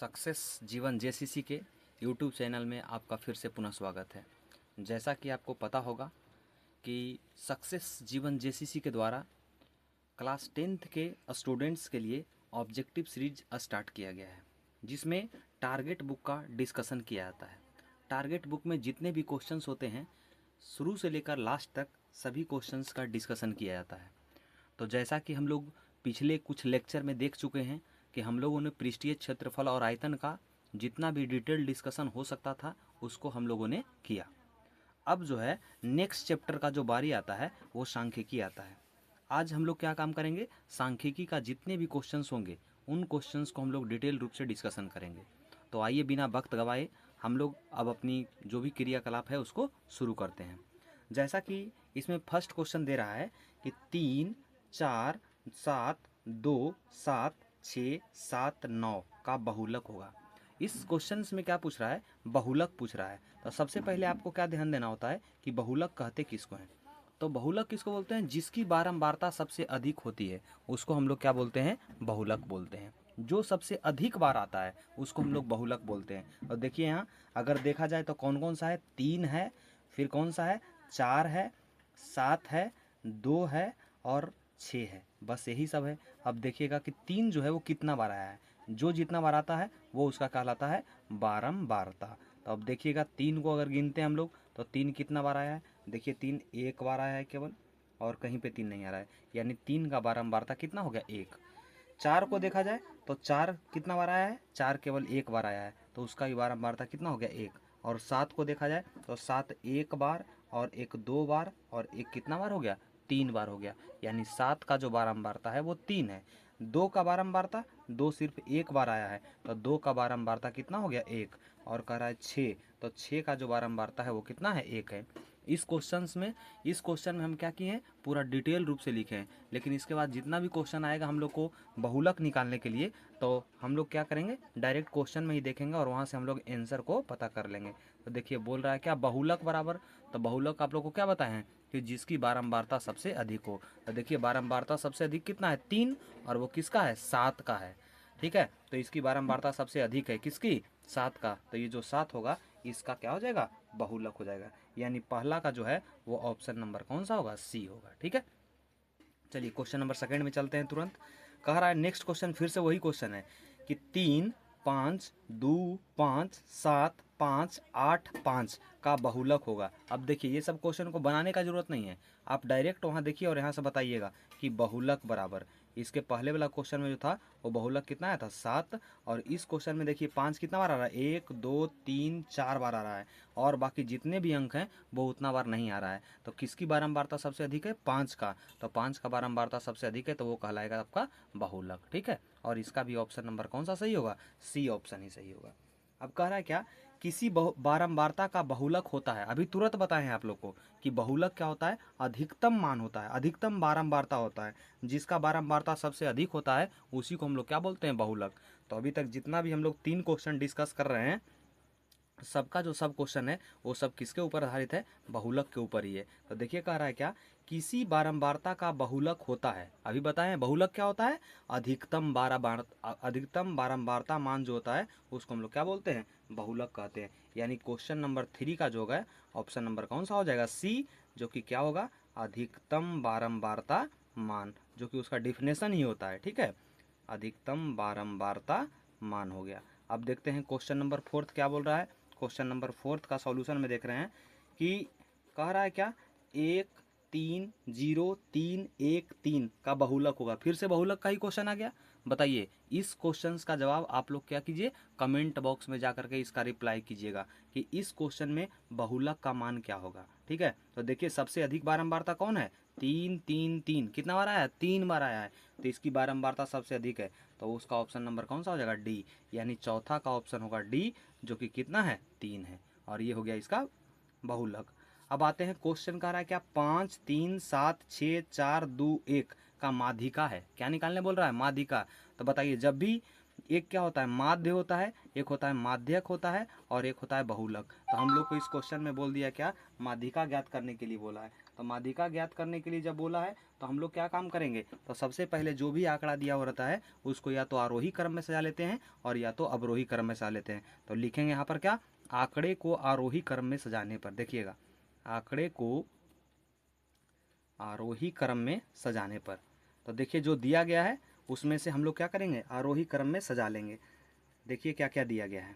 Success जीवन JCC के YouTube channel में आपका फिर से पुनः स्वागत है। जैसा कि आपको पता होगा कि सक्सेस जीवन जेसीसी के द्वारा क्लास 10th के स्टूडेंट्स के लिए ऑब्जेक्टिव सीरीज स्टार्ट किया गया है, जिसमें टारगेट बुक का डिस्कशन किया जाता है। टारगेट बुक में जितने भी क्वेश्चंस होते हैं, शुरू से लेकर लास्ट तक सभी क्वेश्चंस का डिस्कशन किया जाता है। तो जैसा कि हम लोग पिछले कुछ लेक्चर में देख चुके हैं कि हम लोगों ने पृष्ठीय क्षेत्रफल और आयतन का जितना भी डिटेल डिस्कशन हो सकता था उसको हम लोगों ने किया। अब जो है नेक्स्ट चैप्टर का जो बारी आता है वो सांख्यिकी आता है। आज हम लोग क्या काम करेंगे, सांख्यिकी का जितने भी क्वेश्चंस होंगे उन क्वेश्चंस को हम लोग डिटेल रूप से डिस्कशन करेंगे। तो आइए बिना वक्त गवाए हम लोग अब अपनी जो भी क्रियाकलाप है उसको शुरू करते हैं। जैसा कि इसमें फर्स्ट क्वेश्चन दे रहा है कि 3, 4, 7, 2, 7, 6, 7, 9 का बहुलक होगा। इस क्वेश्चन में क्या पूछ रहा है, बहुलक पूछ रहा है। तो सबसे पहले आपको क्या ध्यान देना होता है कि बहुलक कहते किसको हैं। तो बहुलक किसको बोलते हैं, जिसकी बारंबारता सबसे अधिक होती है उसको हम लोग क्या बोलते हैं, बहुलक बोलते हैं। जो सबसे अधिक बार आता है उसको हम लोग बहुलक बोलते हैं। और देखिए यहाँ अगर देखा जाए तो कौन कौन सा है, 3 है, फिर कौन सा है, 4 है, 7 है, 2 है और 6 है, बस यही सब है। अब देखिएगा कि 3 जो है वो कितना बार आया है, जो जितना बार आता है वो उसका कहलाता है बारंबारता। तो अब देखिएगा 3 को अगर गिनते हैं हम लोग तो 3 कितना बार आया है, देखिए 3 एक बार आया है केवल, और कहीं पे 3 नहीं आ रहा है, यानी 3 का बारंबारता कितना हो गया, 1। 4 को देखा जाए तो 4 कितना बार आया है, 4 केवल एक बार आया है, तो उसका भी बारंबारता कितना हो गया, 1। और 7 को देखा जाए तो 7 एक बार और 1 2 बार और 1 कितना बार हो गया, 3 बार हो गया, यानी 7 का जो बारंबारता है वो 3 है। 2 का बारंबारता, 2 सिर्फ एक बार आया है, तो 2 का बारंबारता कितना हो गया, 1। और कह रहा है 6, तो 6 का जो बारंबारता है वो कितना है, 1 है। इस क्वेश्चन में हम क्या किए हैं, पूरा डिटेल रूप से लिखे हैं। लेकिन इसके बाद जितना भी क्वेश्चन आएगा हम लोग को बहुलक निकालने के लिए, तो हम लोग क्या करेंगे, डायरेक्ट क्वेश्चन में ही देखेंगे और वहाँ से हम लोग आंसर को पता कर लेंगे। तो देखिए बोल रहा है क्या, बहुलक बराबर, तो बहुलक आप लोग को क्या बताए हैं कि जिसकी बारंबारता सबसे अधिक हो। तो देखिए बारंबारता सबसे अधिक कितना है, 3, और वो किसका है, 7 का है। ठीक है, तो इसकी बारंबारता सबसे अधिक है किसकी, 7 का, तो ये जो 7 होगा इसका क्या हो जाएगा, बहुलक हो जाएगा। यानी पहला का जो है वो ऑप्शन नंबर कौन सा होगा, सी होगा। ठीक है, चलिए क्वेश्चन नंबर सेकंड में चलते हैं तुरंत। कह रहा है नेक्स्ट क्वेश्चन फिर से वही क्वेश्चन है कि 3, 5, 2, 5, 7, 5, 8, 5 का बहुलक होगा। अब देखिए ये सब क्वेश्चन को बनाने का जरूरत नहीं है, आप डायरेक्ट वहाँ देखिए और यहाँ से बताइएगा कि बहुलक बराबर, इसके पहले वाला क्वेश्चन में जो था वो बहुलक कितना आया था, 7, और इस क्वेश्चन में देखिए 5 कितना बार आ रहा है, 1 2 3 4 बार आ रहा है, और बाकी जितने भी अंक हैं वो उतना बार नहीं आ रहा है। तो किसकी बारंबारता सबसे अधिक है, 5 का, तो 5 का बारंबारता सबसे अधिक है, तो वो कहलाएगा आपका बहुलक। ठीक है, और इसका भी ऑप्शन नंबर कौन सा सही होगा, सी ऑप्शन ही सही होगा। अब कह रहा है क्या, किसी बारंबारता का बहुलक होता है, अभी तुरंत बताए हैं आप लोग को कि बहुलक क्या होता है, अधिकतम मान होता है, अधिकतम बारंबारता होता है, जिसका बारंबारता सबसे अधिक होता है उसी को हम लोग क्या बोलते हैं, बहुलक। तो अभी तक जितना भी हम लोग 3 क्वेश्चन डिस्कस कर रहे हैं, सबका जो सब क्वेश्चन है वो सब किसके ऊपर आधारित है, बहुलक के ऊपर ही है। तो देखिए कह रहा है क्या, किसी बारंबारता का बहुलक होता है, अभी बताएं बहुलक क्या होता है, अधिकतम बारंबारता मान जो होता है उसको हम लोग क्या बोलते हैं, बहुलक कहते हैं। यानी क्वेश्चन नंबर 3 का जो है ऑप्शन नंबर कौन सा हो जाएगा, सी, जो कि क्या होगा, अधिकतम बारंबारता मान, जो कि उसका डिफिनेशन ही होता है। ठीक है, अधिकतम बारंबारता मान हो गया। अब देखते हैं क्वेश्चन नंबर 4 क्या बोल रहा है। क्वेश्चन नंबर 4 का सॉल्यूशन में देख रहे हैं कि कह रहा है क्या, 1 3 0 3 1 3 का बहुलक होगा। फिर से बहुलक का ही क्वेश्चन आ गया। बताइए इस क्वेश्चन का जवाब आप लोग क्या कीजिए, कमेंट बॉक्स में जाकर के इसका रिप्लाई कीजिएगा कि इस क्वेश्चन में बहुलक का मान क्या होगा। ठीक है, तो देखिए सबसे अधिक बारंबारता कौन है, 3 3 3, कितना बार आया है, 3 बार आया है, तो इसकी बारंबारता सबसे अधिक है, तो उसका ऑप्शन नंबर कौन सा हो जाएगा, डी, यानी चौथा का ऑप्शन होगा डी, जो कि कितना है, 3 है, और ये हो गया इसका बहुलक। अब आते हैं क्वेश्चन कह रहा है क्या, 5 3 7 6 4 2 1 का माध्यिका है, क्या निकालने बोल रहा है, माध्यिका। तो बताइए जब भी एक क्या होता है, माध्य होता है, एक होता है माध्यक होता है, और एक होता है बहुलक। तो हम लोग को इस क्वेश्चन में बोल दिया क्या, माध्यिका ज्ञात करने के लिए बोला है। तो माध्यिका ज्ञात करने के लिए जब बोला है तो हम लोग क्या काम करेंगे, तो सबसे पहले जो भी आंकड़ा दिया हुआ रहता है उसको या तो आरोही क्रम में सजा लेते हैं और या तो अवरोही क्रम में सजा लेते हैं। तो लिखेंगे यहाँ पर क्या, आंकड़े को आरोही क्रम में सजाने पर, देखिएगा आंकड़े को आरोही क्रम में सजाने पर, तो देखिए जो दिया गया है उसमें से हम लोग क्या करेंगे, आरोही क्रम में सजा लेंगे। देखिए क्या क्या दिया गया है।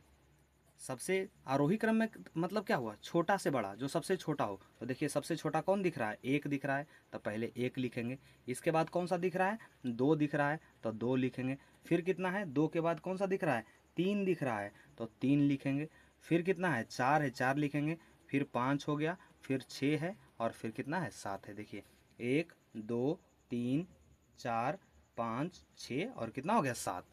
सबसे आरोही क्रम में मतलब क्या हुआ, छोटा से बड़ा, जो सबसे छोटा हो। तो देखिए सबसे छोटा कौन दिख रहा है, एक दिख रहा है, तो पहले एक लिखेंगे। इसके बाद कौन सा दिख रहा है, दो दिख रहा है, तो दो लिखेंगे। फिर कितना है, दो के बाद कौन सा दिख रहा है, तीन दिख रहा है, तो तीन लिखेंगे। फिर कितना है, चार है, चार लिखेंगे। फिर पाँच हो गया, फिर छः है, और फिर कितना है, सात है। देखिए एक, दो, तीन, चार, पाँच, छः, और कितना हो गया, सात।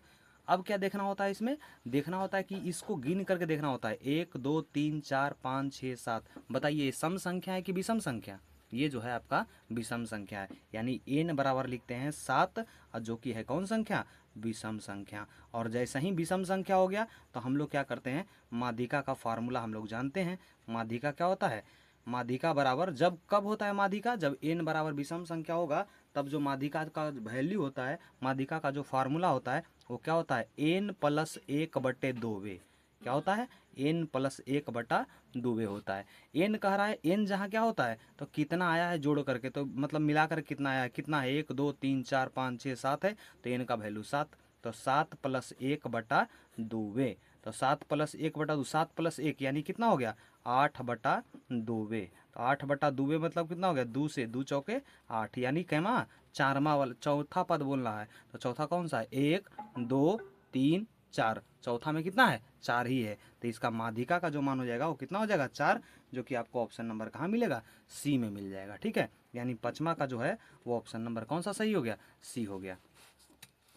अब क्या देखना होता है, इसमें देखना होता है कि इसको गिन करके देखना होता है, एक, दो, तीन, चार, पाँच, छः, सात। बताइए सम संख्या है कि विषम संख्या, ये जो है आपका विषम संख्या है, यानी n बराबर लिखते हैं 7, और जो कि है कौन संख्या, विषम संख्या। और जैसे ही विषम संख्या हो गया तो हम लोग क्या करते हैं, माध्यिका का फार्मूला हम लोग जानते हैं। माध्यिका क्या होता है, माध्यिका बराबर, जब कब होता है माध्यिका, जब n बराबर विषम संख्या होगा तब जो माध्यिका का वैल्यू होता है, माध्यिका का जो फार्मूला होता है वो क्या होता है, n+1/2 क्या होता है, n+1/2 होता है। n कह रहा है, n जहाँ क्या होता है, तो कितना आया है जोड़ करके, तो मतलब मिलाकर कितना आया है, कितना है, 1, 2, 3, 4, 5, 6, 7 है, तो n का वैल्यू 7, तो 7+1/2, तो 7+1/2, 7+1 यानी कितना हो गया, 8/2। तो 8/2 मतलब कितना हो गया, 2 से 2 चौके 8, यानी कैमा, चारमा वाला चौथा पद बोल रहा है। तो चौथा कौन सा है, 1, 2, 3, 4, चौथा में कितना है, 4 ही है। तो इसका माध्यिका का जो मान हो जाएगा वो कितना हो जाएगा, 4, जो कि आपको ऑप्शन नंबर कहाँ मिलेगा, सी में मिल जाएगा। ठीक है, यानी पचमा का जो है वो ऑप्शन नंबर कौन सा सही हो गया, सी हो गया।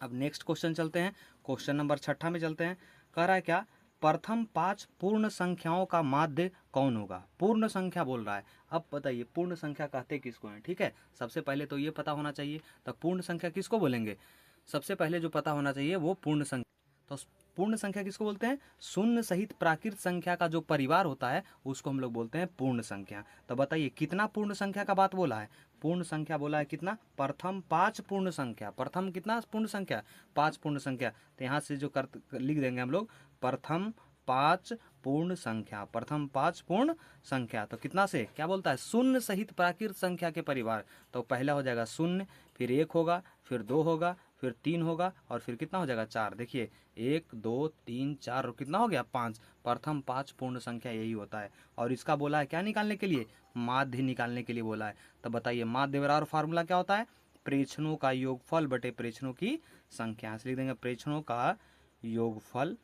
अब नेक्स्ट क्वेश्चन चलते हैं, क्वेश्चन नंबर 6 में चलते हैं। कह रहा है क्या, प्रथम 5 पूर्ण संख्याओं का माध्य कौन होगा। पूर्ण संख्या बोल रहा है। अब बताइए पूर्ण संख्या कहते किसको हैं। ठीक है, सबसे पहले तो ये पता होना चाहिए, तो पूर्ण संख्या किसको बोलेंगे, सबसे पहले जो पता होना चाहिए वो पूर्ण संख्या। तो पूर्ण संख्या किसको बोलते हैं, शून्य सहित प्राकृत संख्या का जो परिवार होता है उसको हम लोग बोलते हैं पूर्ण संख्या। तो बताइए कितना पूर्ण संख्या का बात बोला है, पूर्ण संख्या बोला है कितना, प्रथम 5 पूर्ण संख्या। प्रथम कितना पूर्ण संख्या, 5 पूर्ण संख्या। तो यहाँ से जो कर लिख देंगे हम लोग, प्रथम 5 पूर्ण संख्या, प्रथम 5 पूर्ण संख्या। तो कितना से क्या बोलता है, शून्य सहित प्राकृत संख्या के परिवार। तो पहला हो जाएगा शून्य, फिर 1 होगा, फिर 2 होगा, फिर 3 होगा, और फिर कितना हो जाएगा, 4। देखिए 1, 2, 3, 4 और कितना हो गया, 5। प्रथम 5 पूर्ण संख्या यही होता है। और इसका बोला है क्या निकालने के लिए, माध्य निकालने के लिए बोला है। तो बताइए माध्य बराबर फार्मूला क्या होता है, प्रेक्षणों का योगफल बटे प्रेक्षणों की संख्या। लिख देंगे प्रेक्षणों का योगफल,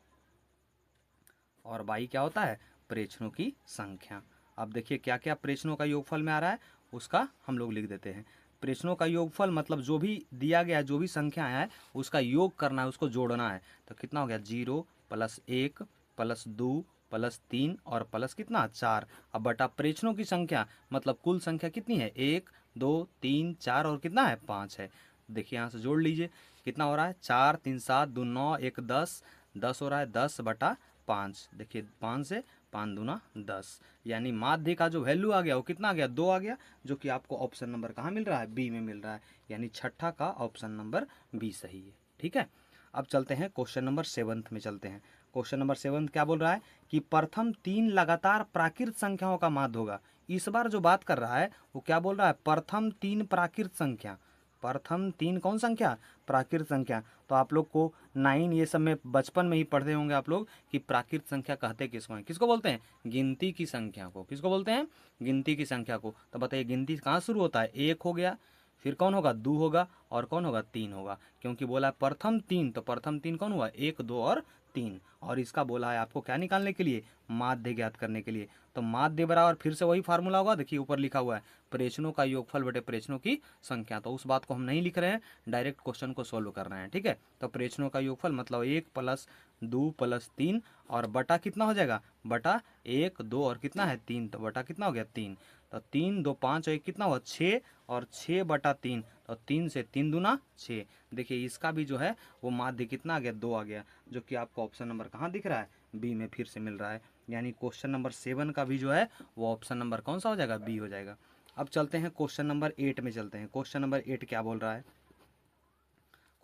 और बाई क्या होता है, प्रेक्षणों की संख्या। अब देखिए क्या क्या प्रेक्षणों का योगफल में आ रहा है उसका हम लोग लिख देते हैं। प्रेक्षणों का योगफल मतलब जो भी दिया गया है, जो भी संख्या है उसका योग करना है, उसको जोड़ना है। तो कितना हो गया, 0 + 1 + 2 + 3 और प्लस कितना, 4। अब बटा प्रेक्षणों की संख्या मतलब कुल संख्या कितनी है, 1, 2, 3, 4 और कितना है, 5 है। देखिए यहाँ से जोड़ लीजिए, कितना हो रहा है, 4, 3, 7, 2, 9, 1, 10, 10 हो रहा है, 10/5। देखिए 5 से 5 दूना 10, यानी माध्य का जो वैल्यू आ गया वो कितना आ गया, 2 आ गया, जो कि आपको ऑप्शन नंबर कहाँ मिल रहा है, बी में मिल रहा है। यानी छठा का ऑप्शन नंबर बी सही है। ठीक है, अब चलते हैं क्वेश्चन नंबर 7 में चलते हैं। क्वेश्चन नंबर 7 क्या बोल रहा है कि प्रथम 3 लगातार प्राकृत संख्याओं का माध्य होगा। इस बार जो बात कर रहा है वो क्या बोल रहा है, प्रथम 3 प्राकृत संख्या। प्रथम 3 कौन संख्या, प्राकृत संख्या। तो आप लोग को 9 ये सब में बचपन में ही पढ़ते होंगे आप लोग कि प्राकृत संख्या कहते किसको हैं, किसको बोलते हैं, गिनती की संख्या को। किसको बोलते हैं, गिनती की संख्या को। तो बताइए गिनती कहाँ शुरू होता है, 1 हो गया, फिर कौन होगा, 2 होगा, और कौन होगा, 3 होगा। क्योंकि बोला है प्रथम 3, तो प्रथम 3 कौन हुआ, 1, 2 और 3। और इसका बोला है आपको क्या निकालने के लिए, माध्य ज्ञात करने के लिए। तो माध्य बराबर फिर से वही फार्मूला होगा, देखिए ऊपर लिखा हुआ है प्रेक्षणों का योगफल बटे प्रेक्षणों की संख्या। तो उस बात को हम नहीं लिख रहे हैं, डायरेक्ट क्वेश्चन को सोल्व कर रहे हैं। ठीक है, तो प्रेक्षणों का योगफल मतलब 1 + 2 + 3 और बटा कितना हो जाएगा, बटा 1, 2 और कितना है, 3। तो बटा कितना हो गया, 3। तो 3, 2, 5 और 1 कितना हुआ, 6, और 6/3। तो 3 से 3 दूना 6। देखिए इसका भी जो है वो माध्य कितना आ गया, 2 आ गया, जो कि आपको ऑप्शन नंबर कहाँ दिख रहा है, बी में फिर से मिल रहा है। यानी क्वेश्चन नंबर 7 का भी जो है वो ऑप्शन नंबर कौन सा हो जाएगा, बी हो जाएगा। अब चलते हैं क्वेश्चन नंबर 8 में चलते हैं। क्वेश्चन नंबर 8 क्या बोल रहा है?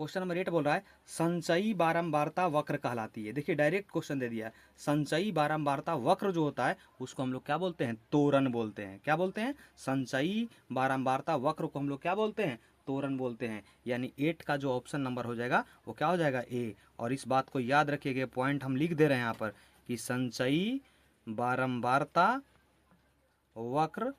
क्वेश्चन नंबर 8 बोल रहा है संचयी बारंबारता वक्र कहलाती है। देखिए डायरेक्ट क्वेश्चन दे दिया है। संचयी बारंबारता वक्र जो होता है उसको हम लोग क्या बोलते हैं? तोरण बोलते हैं। क्या बोलते हैं? संचयी बारंबारता वक्र को हम लोग क्या बोलते हैं? तोरण बोलते हैं। यानी 8 का जो ऑप्शन नंबर हो जाएगा वो क्या हो जाएगा? ए। और इस बात को याद रखिएगा, पॉइंट हम लिख दे रहे हैं यहाँ पर कि संचयी बारंबारता वक्र,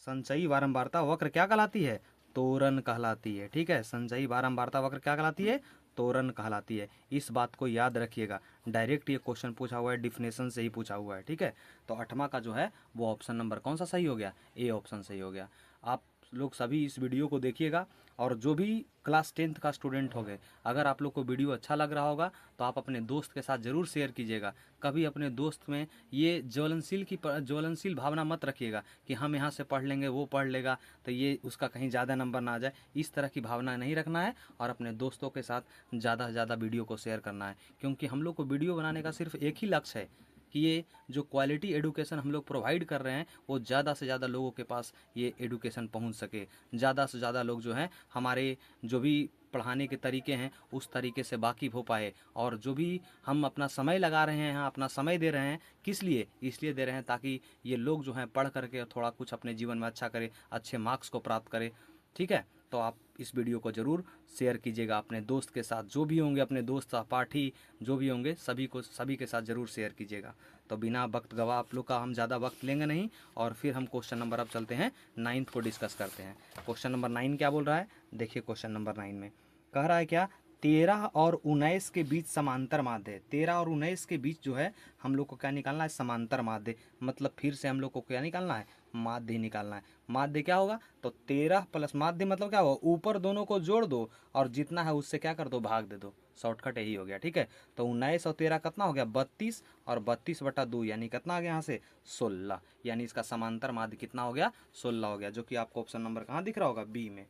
संचयी बारंबारता वक्र क्या कहलाती है? तोरण कहलाती है। ठीक है, संचयी बारंबारता वक्र क्या कहलाती है? तोरण कहलाती है। इस बात को याद रखिएगा, डायरेक्ट ये क्वेश्चन पूछा हुआ है, डिफिनेशन से ही पूछा हुआ है। ठीक है, तो 8वां का जो है वो ऑप्शन नंबर कौन सा सही हो गया? ए ऑप्शन सही हो गया। आप लोग सभी इस वीडियो को देखिएगा, और जो भी क्लास 10th का स्टूडेंट हो गए, अगर आप लोग को वीडियो अच्छा लग रहा होगा तो आप अपने दोस्त के साथ ज़रूर शेयर कीजिएगा। कभी अपने दोस्त में ये ज्वलनशील भावना मत रखिएगा कि हम यहाँ से पढ़ लेंगे, वो पढ़ लेगा तो ये उसका कहीं ज़्यादा नंबर ना आ जाए। इस तरह की भावना नहीं रखना है, और अपने दोस्तों के साथ ज़्यादा से ज़्यादा वीडियो को शेयर करना है। क्योंकि हम लोग को वीडियो बनाने का सिर्फ एक ही लक्ष्य है कि ये जो क्वालिटी एडुकेशन हम लोग प्रोवाइड कर रहे हैं वो ज़्यादा से ज़्यादा लोगों के पास ये एडुकेशन पहुंच सके। ज़्यादा से ज़्यादा लोग जो हैं हमारे जो भी पढ़ाने के तरीके हैं उस तरीके से वाकिफ़ हो पाए। और जो भी हम अपना समय लगा रहे हैं, अपना समय दे रहे हैं, किस लिए? इसलिए दे रहे हैं ताकि ये लोग जो हैं पढ़ करके थोड़ा कुछ अपने जीवन में अच्छा करें, अच्छे मार्क्स को प्राप्त करें। ठीक है, तो आप इस वीडियो को ज़रूर शेयर कीजिएगा अपने दोस्त के साथ। जो भी होंगे अपने दोस्त सहपाठी जो भी होंगे सभी के साथ ज़रूर शेयर कीजिएगा। तो बिना वक्त गवा आप लोग का हम ज़्यादा वक्त लेंगे नहीं, और फिर हम क्वेश्चन नंबर अब चलते हैं 9th को डिस्कस करते हैं। क्वेश्चन नंबर 9 क्या बोल रहा है? देखिए क्वेश्चन नंबर 9 में कह रहा है क्या? 13 और 19 के बीच समांतर माध्य। 13 और 19 के बीच जो है हम लोग को क्या निकालना है? समांतर माध्य। मतलब फिर से हम लोग को क्या निकालना है? माध्य निकालना है। माध्य क्या होगा? तो 13 प्लस माध्य मतलब क्या होगा? ऊपर दोनों को जोड़ दो और जितना है उससे क्या कर दो? भाग दे दो। शॉर्टकट यही हो गया। ठीक है, तो 19 और 13 कितना हो गया? 32, और 32/2 यानी कितना आ गया यहाँ से? 16। यानी इसका समांतर माध्य कितना हो गया? 16 हो गया, जो कि आपको ऑप्शन नंबर कहाँ दिख रहा होगा? बी में।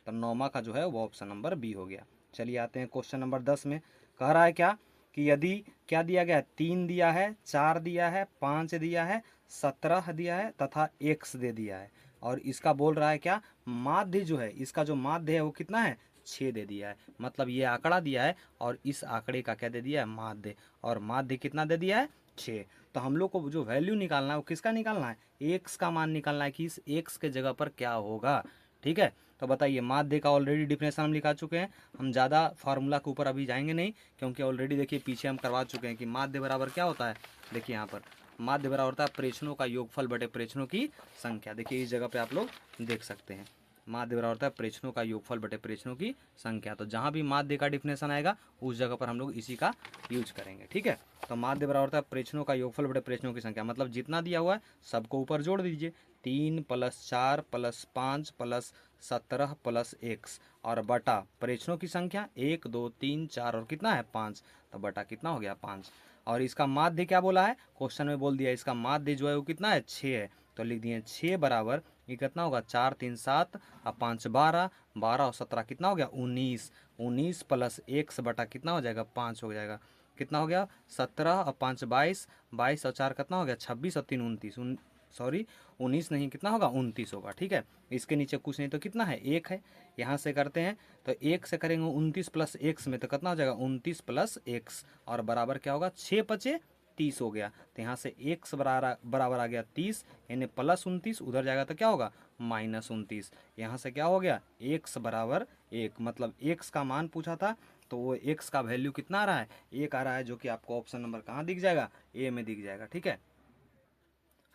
तो 9वां का जो है वो ऑप्शन नंबर बी हो गया। चलिए आते हैं क्वेश्चन नंबर 10 में। कह रहा है क्या कि यदि क्या दिया गया? 3 दिया है, 4 दिया है, 5 दिया है, 17 दिया है तथा x दे दिया है। और इसका बोल रहा है क्या? माध्य जो है, इसका जो माध्य है वो कितना है? 6 दे दिया है। मतलब ये आंकड़ा दिया है और इस आंकड़े का क्या दे दिया है? माध्य। और माध्य कितना दे दिया है? 6। तो हम लोग को जो वैल्यू निकालना है वो किसका निकालना है? x का मान निकालना है कि इस x के जगह पर क्या होगा। ठीक है, तो बताइए माध्य का ऑलरेडी डिफिनेशन हम लिखा चुके हैं। हम ज़्यादा फार्मूला के ऊपर अभी जाएंगे नहीं, क्योंकि ऑलरेडी देखिए पीछे हम करवा चुके हैं कि माध्य बराबर क्या होता है। देखिए यहाँ पर माध्य बराबर होता है प्रेक्षणों का योगफल बटे प्रेक्षणों की संख्या। देखिए इस जगह पे आप लोग देख सकते हैं माध्य बराबर होता है प्रेक्षणों का योगफल बटे प्रेक्षणों की संख्या। तो जहाँ भी माध्य का डिफिनेशन आएगा उस जगह पर हम लोग इसी का यूज करेंगे। ठीक है, तो माध्य बराबर होता है प्रेक्षणों का योगफल बटे प्रेक्षणों की संख्या। मतलब जितना दिया हुआ है सबको ऊपर जोड़ दीजिए। 3 + 4 + 5 + 17 + x, और बटा प्रेक्षणों की संख्या 1 2 3 4 और कितना है? 5। तो बटा कितना हो गया? 5। और इसका माध्य क्या बोला है? क्वेश्चन में बोल दिया इसका माध्य जो है वो कितना है? 6 है। तो लिख दिए 6 बराबर ये कितना होगा? 4 3 7 और 5 12, 12 और 17 कितना हो गया? 19। 19 + x बटा कितना हो जाएगा? 5 हो जाएगा। कितना हो गया? 17 और 5 22, 22 और 4 कितना हो गया? 26 और 3 29, सॉरी 19 नहीं, कितना होगा? 29 होगा। ठीक है, इसके नीचे कुछ नहीं तो कितना है? 1 है। यहाँ से करते हैं तो 1 से करेंगे 29 + x में तो कितना हो जाएगा? 29 + x, और बराबर क्या होगा? 6 × 5 = 30 हो गया। तो यहाँ से x बराबर आ गया 30, यानी +29, उधर जाएगा तो क्या होगा? -29। यहाँ से क्या हो गया? x बराबर 1। मतलब x का मान पूछा था तो वो x का वैल्यू कितना आ रहा है? 1 आ रहा है, जो कि आपको ऑप्शन नंबर कहाँ दिख जाएगा? ए में दिख जाएगा। ठीक है,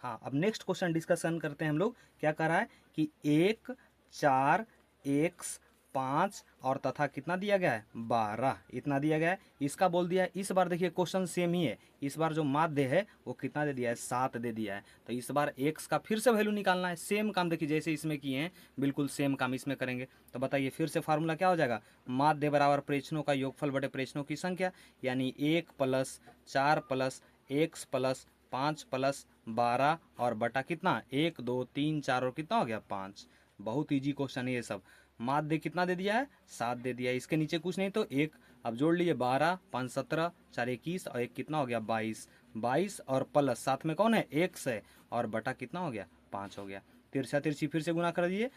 हाँ अब नेक्स्ट क्वेश्चन डिस्कशन करते हैं हम लोग। क्या कर रहा है कि 1 4 x 5 और तथा कितना दिया गया है? 12, इतना दिया गया है। इसका बोल दिया है। इस बार देखिए क्वेश्चन सेम ही है। इस बार जो माध्य है वो कितना दे दिया है? 7 दे दिया है। तो इस बार x का फिर से वैल्यू निकालना है। सेम काम देखिए जैसे इसमें किए हैं बिल्कुल सेम काम इसमें करेंगे। तो बताइए फिर से फार्मूला क्या हो जाएगा? माध्य बराबर प्रेक्षणों का योगफल बटे प्रेक्षणों की संख्या, यानी 1 + 4 + x + 5 + 12 और बटा कितना? 1 2 3 4 और कितना हो गया? 5। बहुत इजी क्वेश्चन है ये सब। माध्य कितना दे दिया है? 7 दे दिया है। इसके नीचे कुछ नहीं तो 1। अब जोड़ लीजिए 12 5 17 4 21 और 1 कितना हो गया? 22। 22 और प्लस साथ में कौन है? x है, और बटा कितना हो गया? 5 हो गया। तिरछा तिरछी फिर से गुना कर दिए,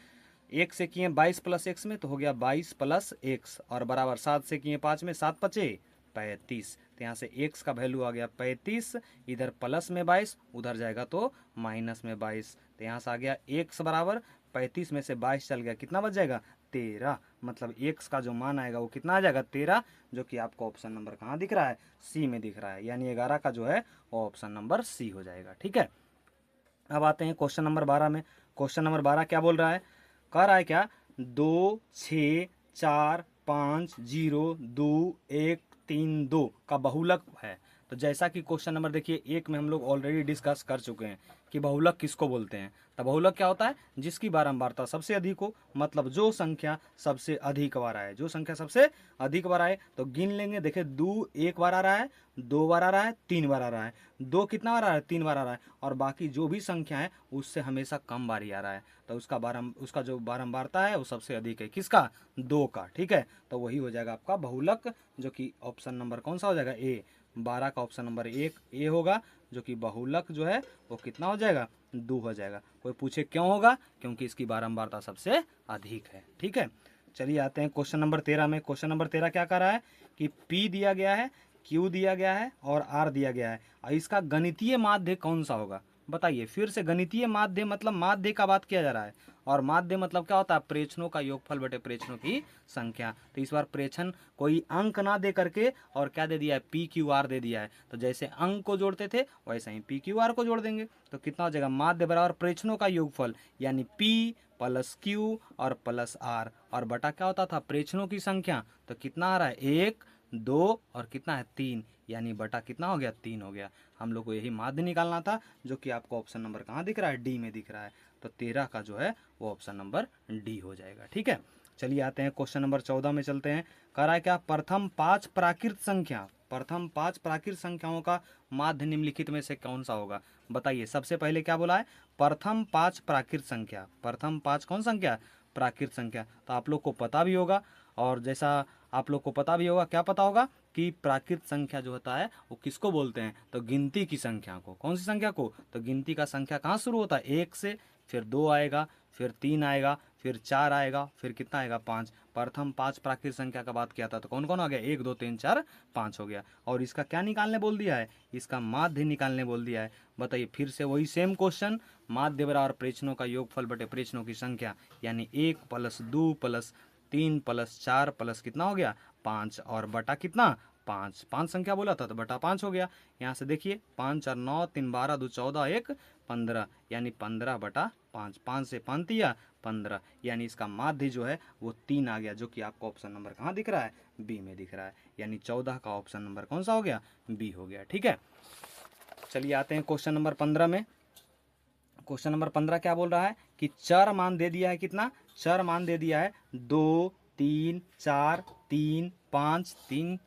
1 से किए 22 प्लस x में तो हो गया 22 प्लस x, और बराबर 7 से किए 5 में, 7 पचे 35। तो यहाँ से x का वैल्यू आ गया 35, इधर प्लस में 22, उधर जाएगा तो माइनस में 22। तो यहाँ से आ गया x बराबर 35 में से 22 चल गया, कितना बच जाएगा 13। मतलब x का जो मान आएगा वो कितना आ जाएगा 13, जो कि आपको ऑप्शन नंबर कहाँ दिख रहा है, सी में दिख रहा है। यानी 11 का जो है वो ऑप्शन नंबर सी हो जाएगा। ठीक है, अब आते हैं क्वेश्चन नंबर 12 में। क्वेश्चन नंबर 12 क्या बोल रहा है, कह रहा है क्या, 2 6 4 5 0 2 1 3 2 का बहुलक है। तो जैसा कि क्वेश्चन नंबर देखिए 1 में हम लोग ऑलरेडी डिस्कस कर चुके हैं कि बहुलक किसको बोलते हैं। तो बहुलक क्या होता है, जिसकी बारंबारता सबसे अधिक हो, मतलब जो संख्या सबसे अधिक बार आए, जो संख्या सबसे अधिक बार आए। तो गिन लेंगे, देखिए 2 एक बार आ रहा है, 2 बार आ रहा है, 3 बार आ रहा है, 2 कितना बार आ रहा है, 3 बार आ रहा है, और बाकी जो भी संख्या है उससे हमेशा कम बार ही आ रहा है। तो उसका जो बारंबारता है वो सबसे अधिक है, किसका, 2 का। ठीक है, तो वही हो जाएगा आपका बहुलक, जो कि ऑप्शन नंबर कौन सा हो जाएगा, ए। 12 का ऑप्शन नंबर 1 ए होगा, जो कि बहुलक जो है वो कितना हो जाएगा, 2 हो जाएगा। कोई पूछे क्यों होगा, क्योंकि इसकी बारंबारता सबसे अधिक है। ठीक है, चलिए आते हैं क्वेश्चन नंबर 13 में। क्वेश्चन नंबर 13 क्या कर रहा है कि P दिया गया है, Q दिया गया है और R दिया गया है, और इसका गणितीय माध्य कौन सा होगा। बताइए, फिर से गणितीय माध्य मतलब माध्य का बात किया जा रहा है, और माध्य मतलब क्या होता है, प्रेक्षणों का योगफल बटे प्रेक्षणों की संख्या। तो इस बार प्रेक्षण कोई अंक ना दे करके और क्या दे दिया है, PQR दे दिया है। तो जैसे अंक को जोड़ते थे वैसे ही PQR को जोड़ देंगे। तो कितना हो जाएगा, माध्य बराबर प्रेक्षणों का योगफल, यानी P प्लस Q और प्लस R, और बटा क्या होता था, प्रेक्षणों की संख्या। तो कितना आ रहा है, 1 2 और कितना है 3, यानी बटा कितना हो गया, 3 हो गया। हम लोग को यही माध्य निकालना था, जो कि आपको ऑप्शन नंबर कहाँ दिख रहा है, डी में दिख रहा है। तो 13 का जो है वो ऑप्शन नंबर डी हो जाएगा। ठीक है, चलिए आते हैं क्वेश्चन नंबर 14 में चलते हैं। कह रहा है क्या, प्रथम 5 प्राकृत संख्या, प्रथम 5 प्राकृत संख्याओं का माध्य निम्नलिखित में से कौन सा होगा। बताइए, सबसे पहले क्या बोला है, प्रथम 5 प्राकृत संख्या, प्रथम 5 कौन संख्या, प्राकृत संख्या। तो आप लोग को पता भी होगा, और जैसा आप लोग को पता भी होगा, क्या पता होगा कि प्राकृत संख्या जो होता है वो किसको बोलते हैं, तो गिनती की संख्या को। कौन सी संख्या को, तो गिनती का संख्या कहाँ शुरू होता है, 1 से, फिर 2 आएगा, फिर 3 आएगा, फिर 4 आएगा, फिर कितना आएगा, 5। प्रथम 5 प्राकृत संख्या का बात किया था, तो कौन कौन आ गया, 1 2 3 4 5 हो गया। और इसका क्या निकालने बोल दिया है, इसका माध्य निकालने बोल दिया है। बताइए, फिर से वही सेम क्वेश्चन, माध्य बराबर प्रेक्षणों का योगफल बटे प्रेक्षणों की संख्या, यानी 1 प्लस 2 प्लस 3 प्लस 4 प्लस कितना हो गया, 5, और बटा कितना, 5। 5 संख्या बोला था तो बटा 5 हो गया। यहाँ से देखिए, 5 4 9 3 12 2 14 1 15, यानी 15 बटा 5, 5 से 5 दिया 15, यानी इसका माध्य जो है वो 3 आ गया, जो कि आपको ऑप्शन नंबर कहाँ दिख रहा है, बी में दिख रहा है। यानी 14 का ऑप्शन नंबर कौन सा हो गया, बी हो गया। ठीक है, चलिए आते हैं क्वेश्चन नंबर 15 में। क्वेश्चन नंबर 15 क्या बोल रहा है कि चर मान दे दिया है, कितना, चर मान दे दिया है 2 3 4 3 5 3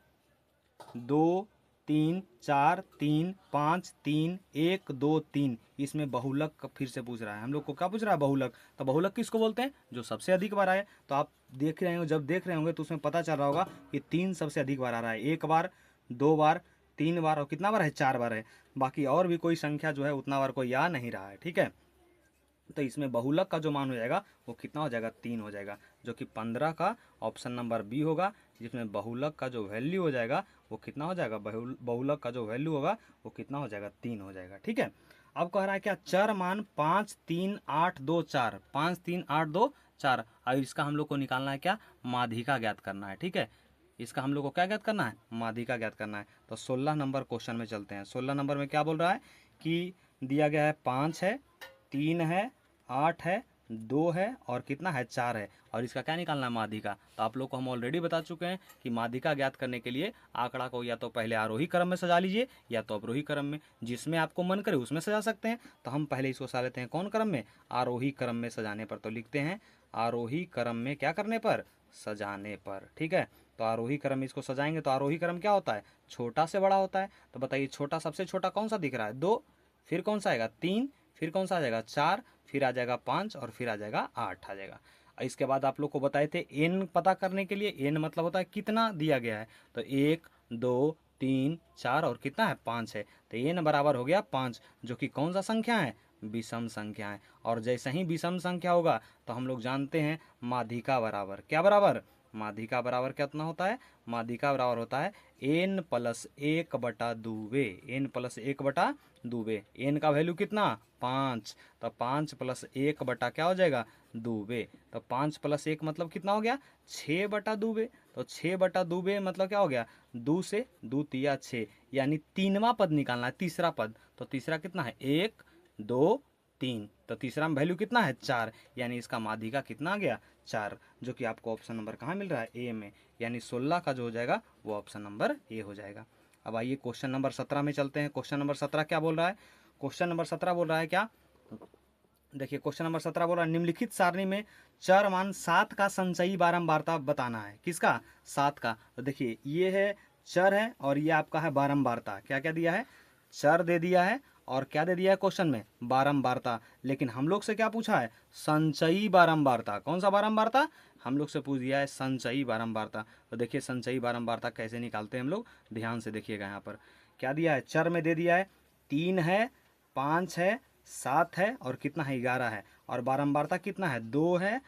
2 3 4 3 5 3 1 2 3। इसमें बहुलक फिर से पूछ रहा है, हम लोग को क्या पूछ रहा है, बहुलक। तो बहुलक किसको बोलते हैं, जो सबसे अधिक बार आए। तो आप देख रहे होंगे, जब देख रहे होंगे तो उसमें पता चल रहा होगा कि 3 सबसे अधिक बार आ रहा है, 1 बार 2 बार 3 बार और कितना बार है, 4 बार है। बाकी और भी कोई संख्या जो है उतना बार कोई आ नहीं रहा है। ठीक है, तो इसमें बहुलक का जो मान हो जाएगा वो कितना हो जाएगा, 3 हो जाएगा, जो कि 15 का ऑप्शन नंबर बी होगा, जिसमें बहुलक का जो वैल्यू हो जाएगा वो कितना हो जाएगा, बहुलक का जो वैल्यू होगा वो कितना हो जाएगा, 3 हो जाएगा। ठीक है, अब कह रहा है क्या, चर मान 5 3 8 2 4, 5 3 8 2 4, और इसका हम लोग को निकालना है क्या, माध्यिका ज्ञात करना है। ठीक है, इसका हम लोग को क्या ज्ञात करना है, माध्यिका ज्ञात करना है। तो 16 नंबर क्वेश्चन में चलते हैं। 16 नंबर में क्या बोल रहा है कि दिया गया है 5 है, 3 है, 8 है, 2 है और कितना है, 4 है, और इसका क्या निकालना है, माध्यिका। तो आप लोग को हम ऑलरेडी बता चुके हैं कि माध्यिका ज्ञात करने के लिए आंकड़ा को या तो पहले आरोही क्रम में सजा लीजिए या तो अवरोही क्रम में, जिसमें आपको मन करे उसमें सजा सकते हैं। तो हम पहले इसको सजा लेते हैं कौन क्रम में, आरोही क्रम में सजाने पर। तो लिखते हैं आरोही क्रम में क्या करने पर, सजाने पर। ठीक है, तो आरोही क्रम में इसको सजाएंगे तो आरोही क्रम क्या होता है, छोटा से बड़ा होता है। तो बताइए, छोटा सबसे छोटा कौन सा दिख रहा है, 2, फिर कौन सा आएगा 3, फिर कौन सा आ जाएगा 4, फिर आ जाएगा 5 और फिर आ जाएगा 8 आ जाएगा। इसके बाद आप लोग को बताए थे एन पता करने के लिए, एन मतलब होता है कितना दिया गया है। तो 1 2 3 4 और कितना है, 5 है। तो एन बराबर हो गया 5, जो कि कौन सा संख्या है, विषम संख्या है, और जैसे ही विषम संख्या होगा तो हम लोग जानते हैं माध्यिका बराबर क्या बराबर, माध्यिका बराबर कितना होता है, माध्यिका बराबर होता है n plus 1/2, n plus 1/2। n का वैल्यू कितना 5, तो 5 प्लस 1 बटा क्या हो जाएगा 2, तो 5 प्लस 1 मतलब कितना हो गया 6/2, तो 6/2 मतलब क्या हो गया 2 से 2 तिया 6, यानी तीनवा पद निकालना है, तीसरा पद। तो तीसरा कितना है 1 2 3, तो तीसरा में वैल्यू कितना है 4, यानी इसका माध्यिका कितना आ गया 4, जो कि आपको ऑप्शन नंबर कहाँ मिल रहा है ए में, यानी 16 का जो हो जाएगा वो ऑप्शन नंबर ए हो जाएगा। अब आइए क्वेश्चन नंबर 17 में चलते हैं। क्वेश्चन नंबर 17 क्या बोल रहा है, क्वेश्चन नंबर 17 बोल रहा है क्या, देखिए क्वेश्चन नंबर 17 बोल रहा है निम्नलिखित सारणी में चर मान 7 का संचयी बारंबारता बताना है। किसका 7 का, तो देखिए ये है चर है और ये आपका है बारंबारता। क्या क्या दिया है, चर दे दिया है और क्या दे दिया है क्वेश्चन में बारंबारता, लेकिन हम लोग से क्या पूछा है संचयी बारंबारता। कौन सा बारंबारता, हम लोग से पूछ दिया है संचयी बारंबारता। तो देखिए संचयी बारंबारता कैसे निकालते हैं हम लोग, ध्यान से देखिएगा। यहाँ पर क्या दिया है, चर में दे दिया है 3 है 5 है 7 है और कितना है 11 है, और बारंबारता कितना है 2 है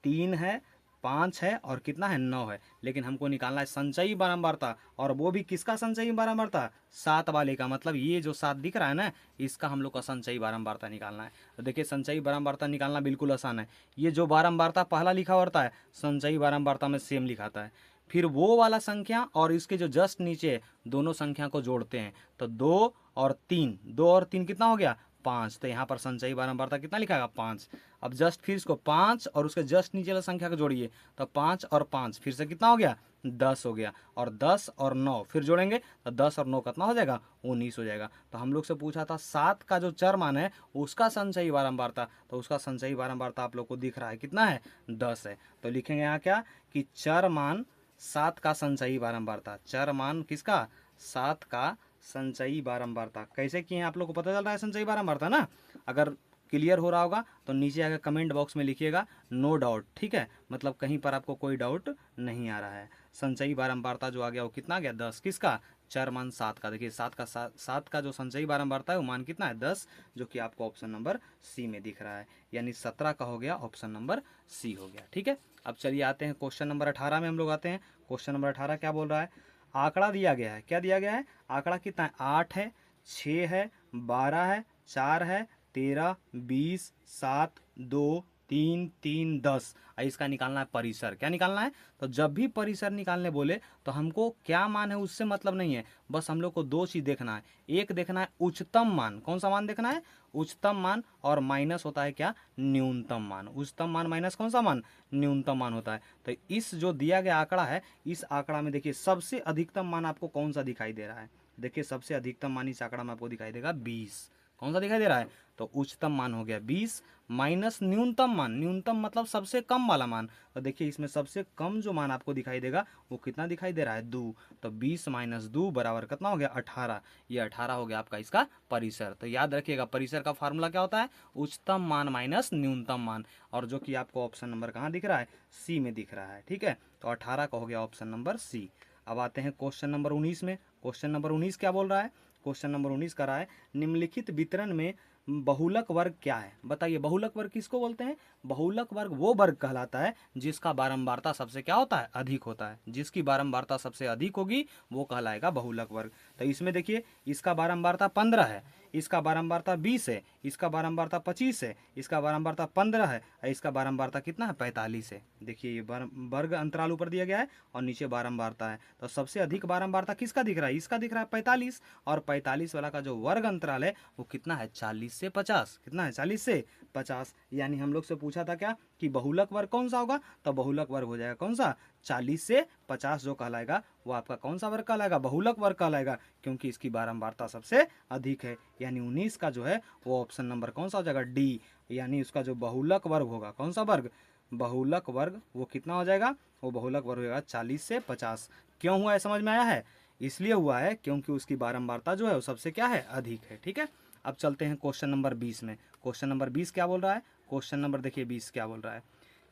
3 है 5 है और कितना है 9 है, लेकिन हमको निकालना है संचयी बारंबारता, और वो भी किसका संचयी बारंबारता 7 वाले का, मतलब ये जो 7 दिख रहा है ना इसका हम लोग का संचयी बारंबारता निकालना है। तो देखिए संचयी बारंबारता निकालना बिल्कुल आसान है। ये जो बारंबारता पहला लिखा होता है संचयी बारंबारता में सेम लिखाता है, फिर वो वाला संख्या और इसके जो जस्ट नीचे दोनों संख्या को जोड़ते हैं, तो 2 और 3, 2 और 3 कितना हो गया 5, तो यहाँ पर संचयी बारंबारता कितना लिखाएगा 5। अब जस्ट फिर इसको 5 और उसके जस्ट नीचे वाला संख्या को जोड़िए, तो 5 और 5 फिर से कितना हो गया 10 हो गया, और 10 और 9 फिर जोड़ेंगे तो 10 और 9 कितना हो जाएगा 19 हो जाएगा। तो हम लोग से पूछा था 7 का जो चर मान है उसका संचयी बारंबारता, तो उसका संचयी बारंबारता आप लोग को दिख रहा है कितना है 10 है। तो लिखेंगे यहाँ क्या कि चर मान 7 का संचयी बारंबारता, चर मान किसका 7 का संचयी बारंबारता। कैसे किए हैं आप लोग को पता चल रहा है संचयी बारंबारता ना, अगर क्लियर हो रहा होगा तो नीचे आकर कमेंट बॉक्स में लिखिएगा नो डाउट, ठीक है, मतलब कहीं पर आपको कोई डाउट नहीं आ रहा है। संचयी बारंबारता जो आ गया वो कितना आ गया 10, किसका चर मान 7 का। देखिए 7 का जो संचयी बारंबारता है वो मान कितना है 10, जो कि आपको ऑप्शन नंबर सी में दिख रहा है, यानी 17 का हो गया ऑप्शन नंबर सी हो गया। ठीक है, अब चलिए आते हैं क्वेश्चन नंबर 18 में हम लोग आते हैं। क्वेश्चन नंबर 18 क्या बोल रहा है, आंकड़ा दिया गया है, क्या दिया गया है आंकड़ा कितना है 8 है 6 है 12 है 4 है 13 20 7 2 3 3 10, इसका निकालना है परिसर। क्या निकालना है, तो जब भी परिसर निकालने बोले तो हमको क्या मान है उससे मतलब नहीं है, बस हम लोग को दो चीज़ देखना है। एक देखना है उच्चतम मान, कौन सा मान देखना है उच्चतम मान, और माइनस होता है क्या न्यूनतम मान। उच्चतम मान माइनस कौन सा मान न्यूनतम मान होता है। तो इस जो दिया गया आंकड़ा है इस आंकड़ा में देखिए सबसे अधिकतम मान आपको कौन सा दिखाई दे रहा है, देखिए सबसे अधिकतम मान इस आंकड़ा में आपको दिखाई देगा 20। कौन सा दिखाई दे रहा है, तो उच्चतम मान हो गया 20 माइनस न्यूनतम मान, न्यूनतम मतलब सबसे कम वाला मान। तो देखिए इसमें सबसे कम जो मान आपको दिखाई देगा वो कितना दिखाई दे रहा है 2, तो 20 माइनस 2 बराबर कितना हो गया 18, ये 18 हो गया आपका इसका परिसर। तो याद रखिएगा परिसर का फार्मूला क्या होता है उच्चतम मान माइनस न्यूनतम मान, और जो कि आपको ऑप्शन नंबर कहाँ दिख रहा है सी में दिख रहा है। ठीक है, तो 18 का हो गया ऑप्शन नंबर सी। अब आते हैं क्वेश्चन नंबर 19 में। क्वेश्चन नंबर 19 क्या बोल रहा है, क्वेश्चन नंबर 19 कर रहा है निम्नलिखित वितरण में बहुलक वर्ग क्या है। बताइए बहुलक वर्ग किसको बोलते हैं, बहुलक वर्ग वो वर्ग कहलाता है जिसका बारंबारता सबसे क्या होता है अधिक होता है, जिसकी बारंबारता सबसे अधिक होगी वो कहलाएगा बहुलक वर्ग। तो इसमें देखिए इसका बारंबारता 15 है, इसका बारंबारता 20 है, इसका बारंबारता 25 है, इसका बारंबारता 15 है, और इसका बारंबारता कितना है 45 है। देखिए ये वर्ग अंतराल ऊपर दिया गया है और नीचे बारंबारता है, तो सबसे अधिक बारंबारता किसका दिख रहा है इसका दिख रहा है 45, और 45 वाला का जो वर्ग अंतराल है वो कितना है 40 से 50, कितना है 40 से 50। यानी हम लोग से पूछा था क्या कि बहुलक वर्ग कौन सा होगा, तो बहुलक वर्ग हो जाएगा कौन सा 40 से 50 जो कहलाएगा वो आपका कौन सा वर्ग कहलाएगा बहुलक वर्ग कहलाएगा, क्योंकि इसकी बारंबारता सबसे अधिक है। यानी 19 का जो है वो ऑप्शन नंबर कौन सा हो जाएगा डी, यानी उसका जो बहुलक वर्ग होगा कौन सा वर्ग बहुलक वर्ग वो कितना हो जाएगा, वो बहुलक वर्ग होगा 40 से 50। क्यों हुआ है समझ में आया है, इसलिए हुआ है क्योंकि उसकी बारंबारता जो है वो सबसे क्या है अधिक है। ठीक है, अब चलते हैं क्वेश्चन नंबर 20 में। क्वेश्चन नंबर 20 क्या बोल रहा है, क्वेश्चन नंबर देखिए 20 क्या बोल रहा है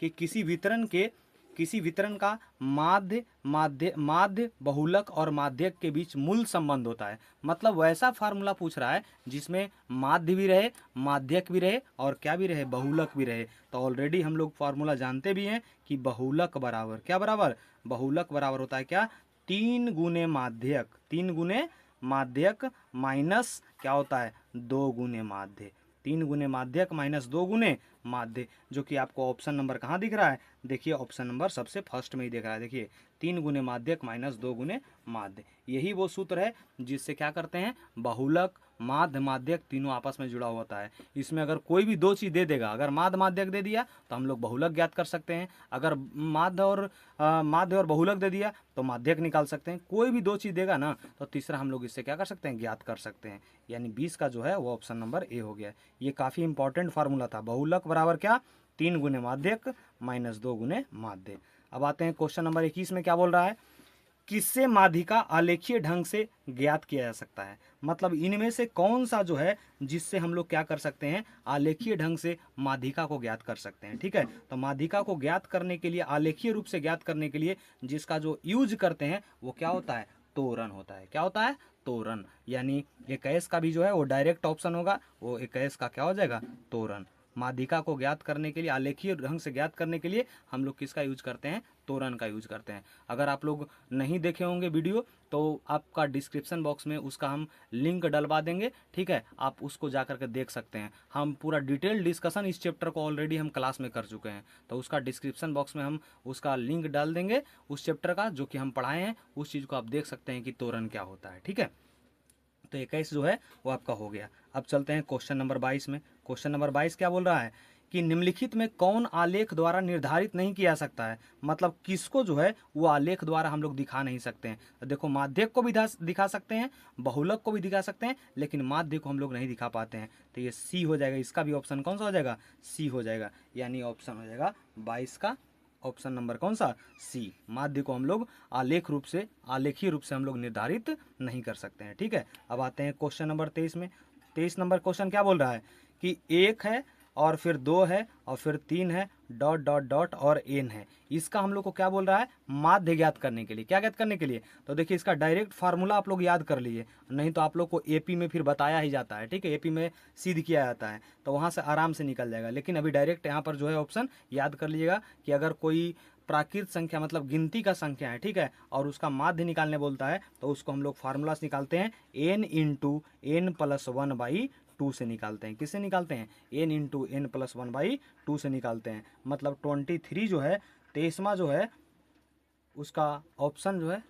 कि किसी वितरण के किसी वितरण का माध्य माध्य माध्य बहुलक और माध्यक के बीच मूल संबंध होता है। मतलब वैसा फार्मूला पूछ रहा है जिसमें माध्य भी रहे, माध्यक भी रहे और क्या भी रहे, बहुलक भी रहे। तो ऑलरेडी हम लोग फार्मूला जानते भी हैं कि बहुलक बराबर क्या बराबर, बहुलक बराबर होता है क्या, 3 गुने माध्यक, 3 गुने माध्यक माइनस क्या होता है, 2 गुने माध्य, 3 गुने माध्यक माइनस 2 गुने माध्य, जो कि आपको ऑप्शन नंबर कहाँ दिख रहा है, देखिए ऑप्शन नंबर सबसे फर्स्ट में ही दिख रहा है। देखिए 3 गुने माध्यक माइनस 2 गुने माध्य, यही वो सूत्र है जिससे क्या करते हैं, बहुलक माध्य माध्यक तीनों आपस में जुड़ा होता है। इसमें अगर कोई भी दो चीज़ दे देगा, अगर माध्य माध्यक दे दिया तो हम लोग बहुलक ज्ञात कर सकते हैं, अगर माध्य और बहुलक दे दिया तो माध्यक निकाल सकते हैं। कोई भी दो चीज़ देगा ना तो तीसरा हम लोग इससे क्या कर सकते हैं, ज्ञात कर सकते हैं। यानी 20 का जो है वो ऑप्शन नंबर ए हो गया। ये काफ़ी इंपॉर्टेंट फार्मूला था, बहुलक बराबर क्या, 3 गुने माध्यक माइनस 2 गुने माध्य। अब आते हैं क्वेश्चन नंबर 21 में क्या बोल रहा है, किससे माध्यिका आलेखीय ढंग से ज्ञात किया जा सकता है। मतलब इनमें से कौन सा जो है जिससे हम लोग क्या कर सकते हैं, आलेखीय ढंग से माध्यिका को ज्ञात कर सकते हैं। ठीक है, तो माध्यिका को ज्ञात करने के लिए, आलेखीय रूप से ज्ञात करने के लिए जिसका जो यूज करते हैं वो क्या होता है, तोरण होता है। क्या होता है, तोरण। यानी 21 का भी जो है वो डायरेक्ट ऑप्शन होगा, वो 21 का क्या हो जाएगा, तोरण। माध्यिका को ज्ञात करने के लिए, आलेखीय ढंग से ज्ञात करने के लिए हम लोग किसका यूज करते हैं, तोरण का यूज करते हैं। अगर आप लोग नहीं देखे होंगे वीडियो तो आपका डिस्क्रिप्शन बॉक्स में उसका हम लिंक डलवा देंगे। ठीक है, आप उसको जा करके देख सकते हैं। हम पूरा डिटेल डिस्कशन इस चैप्टर को ऑलरेडी हम क्लास में कर चुके हैं, तो उसका डिस्क्रिप्शन बॉक्स में हम उसका लिंक डाल देंगे उस चैप्टर का जो कि हम पढ़ाए हैं, उस चीज़ को आप देख सकते हैं कि तोरण क्या होता है। ठीक है, तो 21 जो है वो आपका हो गया। अब चलते हैं क्वेश्चन नंबर 22 में। क्वेश्चन नंबर 22 क्या बोल रहा है कि निम्नलिखित में कौन आलेख द्वारा निर्धारित नहीं किया सकता है। मतलब किसको जो है वो आलेख द्वारा हम लोग दिखा नहीं सकते हैं। तो देखो माध्यक को भी दिखा सकते हैं, बहुलक को भी दिखा सकते हैं, लेकिन माध्य को हम लोग नहीं दिखा पाते हैं। तो ये सी हो जाएगा, इसका भी ऑप्शन कौन सा हो जाएगा, सी हो जाएगा। यानी ऑप्शन हो जाएगा 22 का ऑप्शन नंबर कौन सा, सी। माध्य को हम लोग आलेख रूप से, आलेखीय रूप से हम लोग निर्धारित नहीं कर सकते हैं। ठीक है, अब आते हैं क्वेश्चन नंबर 23 में। 23 नंबर क्वेश्चन क्या बोल रहा है कि 1 है और फिर 2 है और फिर 3 है, डॉट डॉट डॉट और एन है। इसका हम लोग को क्या बोल रहा है, माध्य ज्ञात करने के लिए। क्या ज्ञात करने के लिए, तो देखिए इसका डायरेक्ट फार्मूला आप लोग याद कर लीजिए, नहीं तो आप लोग को एपी में फिर बताया ही जाता है। ठीक है, एपी में सिद्ध किया जाता है तो वहाँ से आराम से निकल जाएगा। लेकिन अभी डायरेक्ट यहाँ पर जो है ऑप्शन याद कर लीजिएगा कि अगर कोई प्राकृत संख्या मतलब गिनती का संख्या है, ठीक है, और उसका माध्य निकालने बोलता है तो उसको हम लोग फार्मूला से निकालते हैं, n इंटू एन प्लस 1/2 से निकालते हैं। किससे निकालते हैं, n इंटू एन प्लस 1/2 से निकालते हैं। मतलब 23 जो है, 23वां जो है उसका ऑप्शन जो है,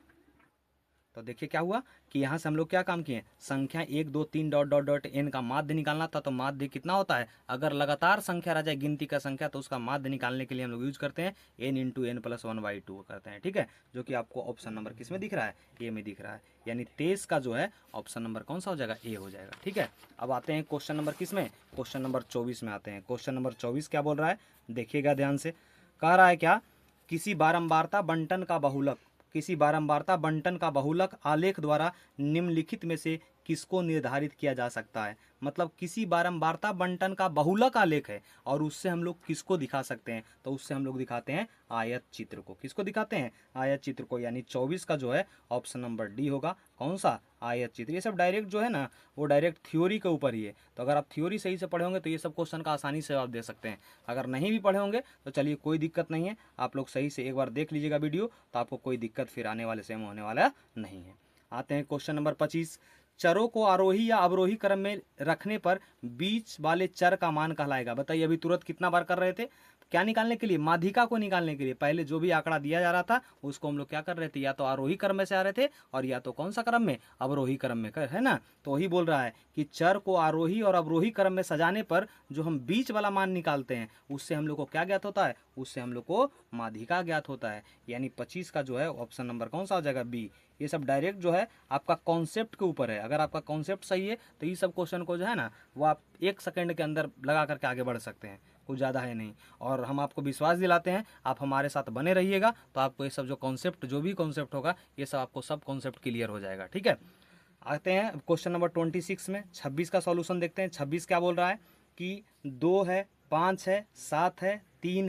तो देखिए क्या हुआ कि यहाँ से हम लोग क्या काम किए, संख्या 1 2 3 डॉट डॉट डॉट एन का माध्य निकालना था। तो माध्य कितना होता है, अगर लगातार संख्या रह जाए गिनती का संख्या तो उसका माध्य निकालने के लिए हम लोग यूज करते हैं n इंटू एन प्लस 1/2 करते हैं। ठीक है, जो कि आपको ऑप्शन नंबर किस में दिख रहा है, ए में दिख रहा है। यानी 23 का जो है ऑप्शन नंबर कौन सा हो जाएगा, ए हो जाएगा। ठीक है, अब आते हैं क्वेश्चन नंबर किस में, क्वेश्चन नंबर 24 में आते हैं। क्वेश्चन नंबर 24 क्या बोल रहा है, देखिएगा ध्यान से। कह रहा है क्या, किसी बारंबारता बंटन का बहुलक, किसी बारंबारता बंटन का बहुलक आलेख द्वारा निम्नलिखित में से किसको निर्धारित किया जा सकता है। मतलब किसी बारंबारता बंटन का बहुलक आलेख है और उससे हम लोग किसको दिखा सकते हैं, तो उससे हम लोग दिखाते हैं आयत चित्र को। किसको दिखाते हैं, आयत चित्र को। यानी 24 का जो है ऑप्शन नंबर डी होगा, कौन सा, आयत चित्र। ये सब डायरेक्ट जो है ना वो डायरेक्ट थ्योरी के ऊपर ही है। तो अगर आप थ्योरी सही से पढ़े होंगे तो ये सब क्वेश्चन का आसानी से जवाब दे सकते हैं। अगर नहीं भी पढ़े होंगे तो चलिए कोई दिक्कत नहीं है, आप लोग सही से एक बार देख लीजिएगा वीडियो तो आपको कोई दिक्कत फिर आने वाले समय होने वाला नहीं है। आते हैं क्वेश्चन नंबर 25। चरों को आरोही या अवरोही क्रम में रखने पर बीच वाले चर का मान कहलाएगा। बताइए अभी तुरंत कितना बार कर रहे थे, क्या निकालने के लिए, माध्यिका को निकालने के लिए। पहले जो भी आंकड़ा दिया जा रहा था उसको हम लोग क्या कर रहे थे, या तो आरोही क्रम में से आ रहे थे और या तो कौन सा क्रम में, अवरोही क्रम में, है ना। तो वही बोल रहा है कि चर को आरोही और अवरोही क्रम में सजाने पर जो हम बीच वाला मान निकालते हैं उससे हम लोग को क्या ज्ञात होता है, उससे हम लोग को माध्यिका ज्ञात होता है। यानी 25 का जो है ऑप्शन नंबर कौन सा हो जाएगा, बी। ये सब डायरेक्ट जो है आपका कॉन्सेप्ट के ऊपर है। अगर आपका कॉन्सेप्ट सही है तो ये सब क्वेश्चन को जो है ना वो आप 1 सेकंड के अंदर लगा करके आगे बढ़ सकते हैं, कुछ ज़्यादा है नहीं। और हम आपको विश्वास दिलाते हैं, आप हमारे साथ बने रहिएगा तो आपको ये सब जो कॉन्सेप्ट, जो भी कॉन्सेप्ट होगा ये सब आपको सब कॉन्सेप्ट क्लियर हो जाएगा। ठीक है, आते हैं क्वेश्चन नंबर 26 में। 26 का सॉल्यूशन देखते हैं। 26 क्या बोल रहा है कि 2 है, 5 है, 7 है, तीन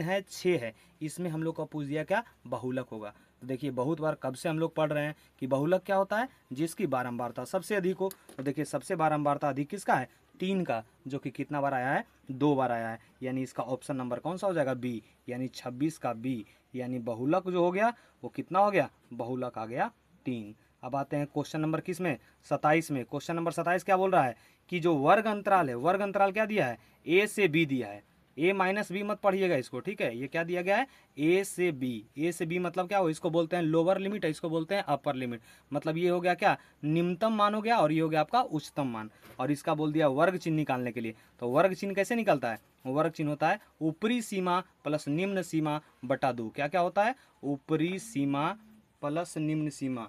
है 6 है, इसमें हम लोग का पूछ दिया क्या, बहुलक होगा। तो देखिए बहुत बार कब से हम लोग पढ़ रहे हैं कि बहुलक क्या होता है, जिसकी बारंबारता सबसे अधिक हो। तो देखिए सबसे बारंबारता अधिक किसका है, 3 का, जो कि कितना बार आया है, 2 बार आया है, यानी इसका ऑप्शन नंबर कौन सा हो जाएगा, बी, यानी 26 का बी, यानी बहुलक जो हो गया वो कितना हो गया, बहुलक आ गया 3। अब आते हैं क्वेश्चन नंबर किस में, 27 में। क्वेश्चन नंबर 27 क्या बोल रहा है कि जो वर्ग अंतराल है, वर्ग अंतराल क्या दिया है, ए से बी दिया है, ए माइनस बी मत पढ़िएगा इसको, ठीक है, ये क्या दिया गया है, ए से बी। ए से बी मतलब क्या हो, इसको बोलते हैं लोअर लिमिट, इसको बोलते हैं अपर लिमिट। मतलब ये हो गया क्या, निम्नतम मान हो गया, और ये हो गया आपका उच्चतम मान, और इसका बोल दिया वर्ग चिन्ह निकालने के लिए। तो वर्ग चिन्ह कैसे निकलता है, वर्ग चिन्ह होता है ऊपरी सीमा प्लस निम्न सीमा बटा 2। क्या क्या होता है, ऊपरी सीमा प्लस निम्न सीमा,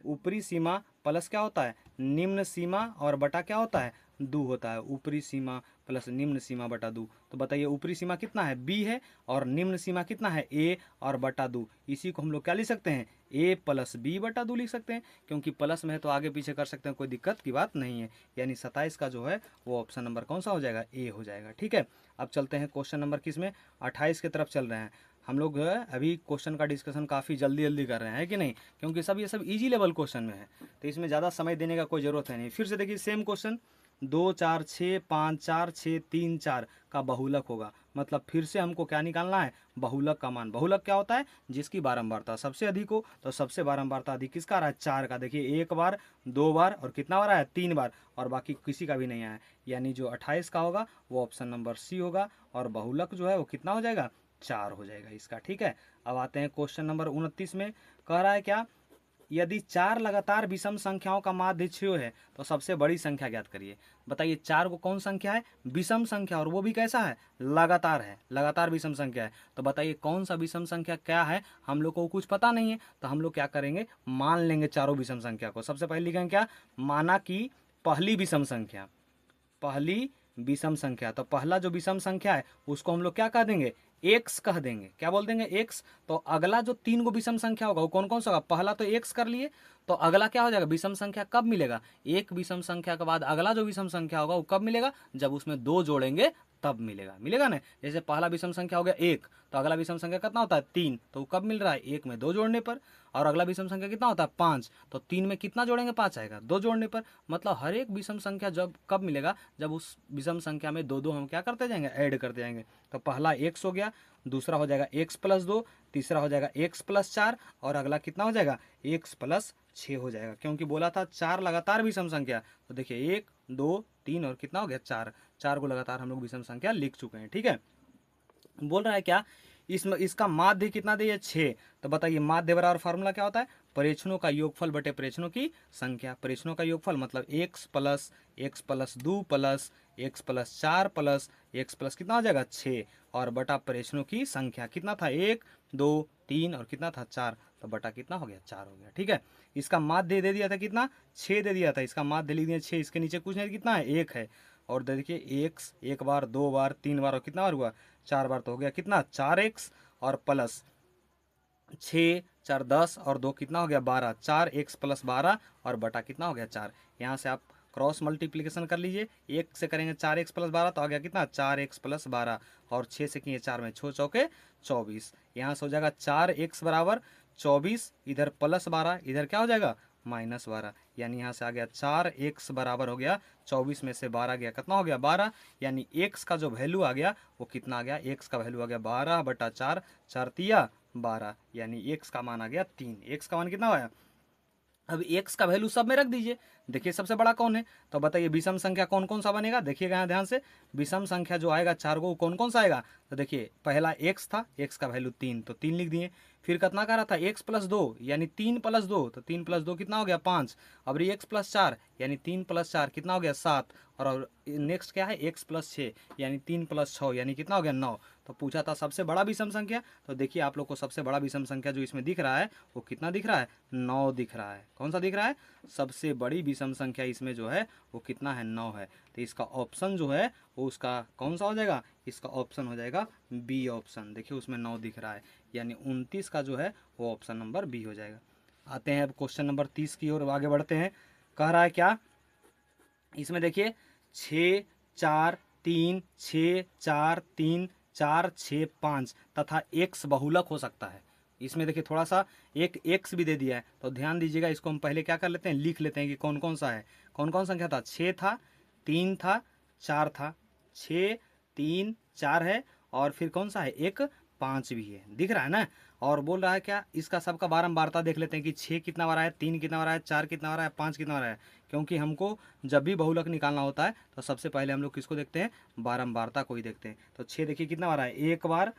ऊपरी सीमा प्लस क्या होता है, निम्न सीमा, और बटा क्या होता है, 2 होता है। ऊपरी सीमा प्लस निम्न सीमा बटा 2। तो बताइए ऊपरी सीमा कितना है, बी है, और निम्न सीमा कितना है, ए, और बटा 2। इसी को हम लोग क्या लिख सकते हैं, ए प्लस बी बटा 2 लिख सकते हैं, क्योंकि प्लस में है तो आगे पीछे कर सकते हैं, कोई दिक्कत की बात नहीं है। यानी 27 का जो है वो ऑप्शन नंबर कौन सा हो जाएगा, ए हो जाएगा। ठीक है, अब चलते हैं क्वेश्चन नंबर किस में, 28 की तरफ चल रहे हैं। हम लोग जो है अभी क्वेश्चन का डिस्कशन काफ़ी जल्दी जल्दी कर रहे हैं, है कि नहीं, क्योंकि सब ये सब इजी लेवल क्वेश्चन में है, तो इसमें ज़्यादा समय देने का कोई ज़रूरत है नहीं। फिर से देखिए सेम क्वेश्चन, 2 4 6 5 4 6 3 4 का बहुलक होगा। मतलब फिर से हमको क्या निकालना है, बहुलक का मान। बहुलक क्या होता है, जिसकी बारंबारता सबसे अधिक हो। तो सबसे बारंबारता अधिक किसका आ रहा है, 4 का। देखिए 1 बार, 2 बार, और कितना बार आया, 3 बार, और बाकी किसी का भी नहीं आया। यानी जो 28 का होगा वो ऑप्शन नंबर सी होगा, और बहुलक जो है वो कितना हो जाएगा, 4 हो जाएगा इसका। ठीक है, अब आते हैं क्वेश्चन नंबर 29 में। कह रहा है क्या, यदि 4 लगातार विषम संख्याओं का माध्य 6 है तो सबसे बड़ी संख्या ज्ञात करिए। बताइए 4 को कौन संख्या है, विषम संख्या, और वो भी कैसा है, लगातार है, लगातार विषम संख्या है। तो बताइए कौन सा विषम संख्या क्या है, हम लोग को कुछ पता नहीं है, तो हम लोग क्या करेंगे, मान लेंगे चारों विषम संख्या को। सबसे पहले लिखेंगे क्या, माना कि पहली विषम संख्या, पहली विषम संख्या। तो पहला जो विषम संख्या है उसको हम लोग क्या कह देंगे, एक्स कह देंगे। क्या बोल देंगे, एक्स। तो अगला जो 3 गो विषम संख्या होगा वो कौन कौन सा होगा, पहला तो एक्स कर लिए, तो अगला क्या हो जाएगा, विषम संख्या कब मिलेगा, एक विषम संख्या के बाद अगला जो विषम संख्या होगा वो कब मिलेगा, जब उसमें 2 जोड़ेंगे तब मिलेगा, मिलेगा ना। जैसे पहला विषम संख्या हो गया 1, तो अगला विषम संख्या कितना होता है, 3, तो वो कब मिल रहा है, 1 में 2 जोड़ने पर। और अगला विषम संख्या कितना होता है, 5, तो 3 में कितना जोड़ेंगे, 5 आएगा, 2 जोड़ने पर। मतलब हर एक विषम संख्या जब कब मिलेगा, जब उस विषम संख्या में 2 2 हम क्या करते जाएंगे, ऐड करते जाएंगे। तो पहला एक्स हो गया, दूसरा हो जाएगा एक्स प्लस 2, तीसरा हो जाएगा एक्स प्लस 4, और अगला कितना हो जाएगा, एक्स प्लस 6 हो जाएगा, क्योंकि बोला था 4 लगातार विषम संख्या। तो देखिए 1 2 3 और कितना हो गया, 4, 4 को लगातार हम लोग विषम संख्या लिख चुके हैं। ठीक है, बोल रहा है क्या, इसका माध्य कितना दिया, 6। तो बताइए माध्य बराबर फार्मूला क्या होता है, प्रेक्षणों का योगफल बटे प्रेक्षणों की संख्या। प्रेक्षणों का योगफल मतलब x plus 2 plus x plus 4 plus x plus कितना हो जाएगा, 6, और बटा प्रेक्षणों की संख्या। कितना था, 1 2 3 और कितना था, 4, तो बटा कितना हो गया, 4 हो गया। ठीक है, इसका माध्य दे दिया था कितना, 6 दे दिया था, इसका माध्य लिख दिया 6, इसके नीचे कुछ नहीं, कितना है, 1 है। और देखिए एक्स 1 बार, 2 बार, 3 बार, और कितना बार हुआ, 4 बार, तो हो गया कितना, 4x, और प्लस 6 4 10 और 2 कितना हो गया, 12, 4x प्लस 12, और बटा कितना हो गया, 4। यहाँ से आप क्रॉस मल्टीप्लिकेशन कर लीजिए, 1 से करेंगे 4x प्लस 12 तो आ गया कितना, 4x प्लस 12, और 6 से किए 4 में 6 चौके 24। यहाँ से हो जाएगा 4x बराबर 24, इधर प्लस 12, इधर क्या हो जाएगा, माइनस 12। यानी यहाँ से आ गया 4x बराबर हो गया 24 में से 12 गया, कितना हो गया, 12। यानी x का जो वैल्यू आ गया वो कितना आ गया, x का वैल्यू आ गया 12 बटा 4, 4 तिया 12, यानी x का मान आ गया 3। x का मान कितना आया, अब x का वैल्यू सब में रख दीजिए। देखिए सबसे बड़ा कौन है, तो बताइए विषम संख्या कौन कौन सा बनेगा, देखिएगा यहाँ ध्यान से, विषम संख्या जो आएगा 4 को कौन कौन सा आएगा। तो देखिए पहला x था, x का वैल्यू 3, तो 3 लिख दिए। फिर कितना कह रहा था, x प्लस 2 यानी 3 प्लस 2, तो 3 प्लस 2 कितना हो गया, 5। अब ये x प्लस 4 यानी 3 प्लस 4 कितना हो गया, 7। और नेक्स्ट क्या है, x प्लस 6 यानी 3 प्लस 6 यानी कितना हो गया, 9। तो पूछा था सबसे बड़ा विषम संख्या, तो देखिए आप लोग को सबसे बड़ा विषम संख्या जो इसमें दिख रहा है वो कितना दिख रहा है, 9 दिख रहा है। कौन सा दिख रहा है, सबसे बड़ी विषम संख्या इसमें जो है वो कितना है, 9 है। तो इसका ऑप्शन जो है वो उसका कौन सा हो जाएगा, इसका ऑप्शन हो जाएगा बी ऑप्शन। देखिए उसमें 9 दिख रहा है, यानी 29 का जो है वो ऑप्शन नंबर बी हो जाएगा। आते हैं अब क्वेश्चन नंबर 30 की ओर आगे बढ़ते हैं। कह रहा है क्या, इसमें देखिए 6 4 3 6 4 3 4, 6, 5 तथा x बहुलक हो सकता है। इसमें देखिए थोड़ा सा एक x भी दे दिया है, तो ध्यान दीजिएगा, इसको हम पहले क्या कर लेते हैं, लिख लेते हैं कि कौन कौन सा है। कौन कौन संख्या था, 6 था, 3 था, 4 था, 6, 3, 4 है, और फिर कौन सा है, एक 5 भी है, दिख रहा है ना। और बोल रहा है क्या, इसका सबका बारंबारता देख लेते हैं कि 6 कितना बार आया, 3 कितना बार आया, 4 कितना बार आया, 5 कितना बार आया। क्योंकि हमको जब भी बहुलक निकालना होता है तो सबसे पहले हम लोग किसको देखते हैं, बारंबारता को ही देखते हैं। तो 6 देखिए कितना बार आया, एक बार,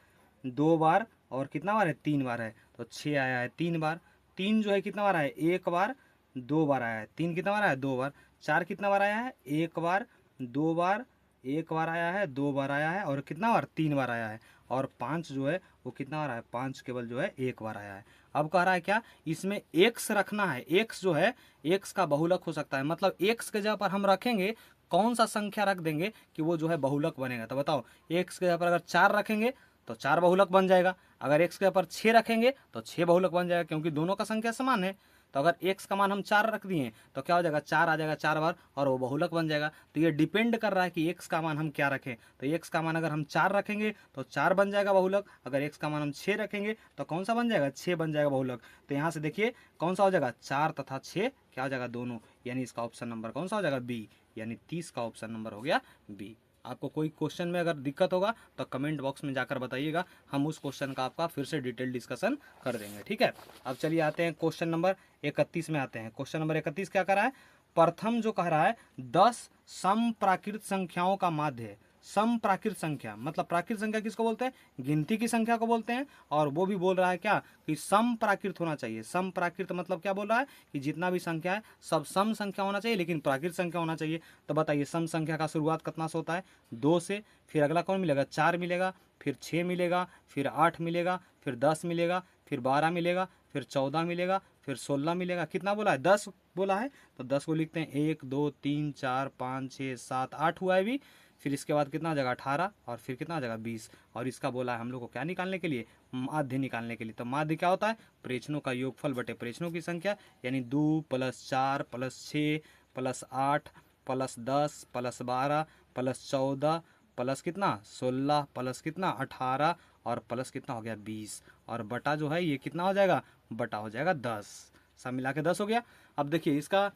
2 बार, और कितना बार है, 3 बार है। तो 6 आया है 3 बार। 3 जो है कितना बार आया है, एक बार, 2 बार आया है। 3 कितना बार आया है, 2 बार। 4 कितना बार आया है, एक बार, 2 बार, एक बार आया है, 2 बार आया है, और कितना बार, 3 बार आया है। और 5 जो है वो कितना बार आया है, 5 केवल जो है एक बार आया है। अब कह रहा है क्या, इसमें x रखना है। x जो है, x का बहुलक हो सकता है, मतलब x के जगह पर हम रखेंगे कौन सा संख्या रख देंगे कि वो जो है बहुलक बनेगा। तो बताओ, x के जगह पर अगर 4 रखेंगे तो 4 बहुलक बन जाएगा। अगर x के ऊपर 6 रखेंगे तो 6 बहुलक बन जाएगा, क्योंकि दोनों का संख्या समान है। तो अगर x का मान हम 4 रख दिए तो क्या हो जाएगा, 4 आ जाएगा 4 बार, और वो बहुलक बन जाएगा। तो ये डिपेंड कर रहा है कि x का मान हम क्या रखें। तो x का मान अगर हम 4 रखेंगे तो 4 बन जाएगा बहुलक। अगर x का मान हम 6 रखेंगे तो कौन सा बन जाएगा, 6 बन जाएगा बहुलक। तो यहाँ से देखिए कौन सा हो जाएगा, 4 तथा 6 क्या हो जाएगा, दोनों। यानी इसका ऑप्शन नंबर कौन सा हो जाएगा, बी। यानी 30 का ऑप्शन नंबर हो गया बी। आपको कोई क्वेश्चन में अगर दिक्कत होगा तो कमेंट बॉक्स में जाकर बताइएगा, हम उस क्वेश्चन का आपका फिर से डिटेल डिस्कशन कर देंगे, ठीक है। अब चलिए आते हैं क्वेश्चन नंबर 31 में आते हैं। क्वेश्चन नंबर 31 क्या कर रहा है, प्रथम जो कह रहा है 10 समप्राकृत संख्याओं का माध्य है। समप्राकृत संख्या मतलब प्राकृत संख्या किसको बोलते हैं, गिनती की संख्या को बोलते हैं। और वो भी बोल रहा है क्या, कि समप्राकृत होना चाहिए। समप्राकृत मतलब क्या बोल रहा है, कि जितना भी संख्या है सब सम संख्या होना चाहिए, लेकिन प्राकृत संख्या होना चाहिए। तो बताइए, सम संख्या का शुरुआत कितना से होता है, 2 से। फिर अगला कौन मिलेगा, 4 मिलेगा, फिर 6 मिलेगा, फिर 8 मिलेगा, फिर 10 मिलेगा, फिर 12 मिलेगा, फिर 14 मिलेगा, फिर 16 मिलेगा। कितना बोला है, 10 बोला है। तो 10 को लिखते हैं, 1, 2, 3, 4, 5, 6, 7, 8 हुआ है अभी। फिर इसके बाद कितना आ जाएगा, 18, और फिर कितना आ जाएगा, 20। और इसका बोला है हम लोग को क्या निकालने के लिए, माध्य निकालने के लिए। तो माध्य क्या होता है, प्रेक्षणों का योगफल बटे प्रेक्षणों की संख्या। यानी 2 + 4 + 6 + 8 + 10 + 12 + 14 प्लस कितना, 16 प्लस कितना, 18, और प्लस कितना हो गया, 20। और बटा जो है ये कितना हो जाएगा, बटा हो जाएगा 10। सब मिला के 10 हो गया। अब देखिए इसका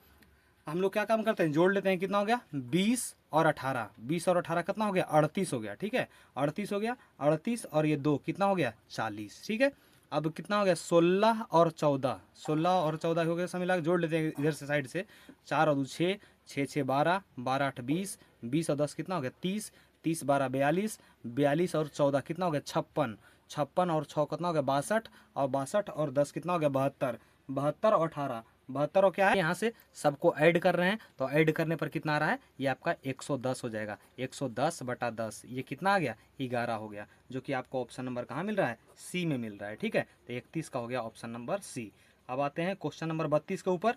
हम लोग क्या काम करते हैं, जोड़ लेते हैं। कितना हो गया, 20 और 18, 20 और 18 कितना हो गया, 38 हो गया, ठीक है। 38 हो गया, 38 और ये 2 कितना हो गया, 40, ठीक है। अब कितना हो गया, 16 और 14, 16 और 14 हो गया, सब मिला के जोड़ लेते हैं इधर से साइड से। 4 और 2 6, 6 6 12, 12 8 20, 20 और 10 कितना हो गया, 30, 30 12 42, 42 और 14 कितना हो गया, 56, 56 और 6 कितना हो गया, 62, और 62 और 10 कितना हो गया, 72, 72 और 18, 72 और क्या है, यहाँ से सबको ऐड कर रहे हैं। तो ऐड करने पर कितना आ रहा है, ये आपका 110 हो जाएगा। 110 बटा 10 ये कितना आ गया, 11 हो गया, जो कि आपको ऑप्शन नंबर कहाँ मिल रहा है, सी में मिल रहा है, ठीक है। तो 31 का हो गया ऑप्शन नंबर सी। अब आते हैं क्वेश्चन नंबर 32 के ऊपर।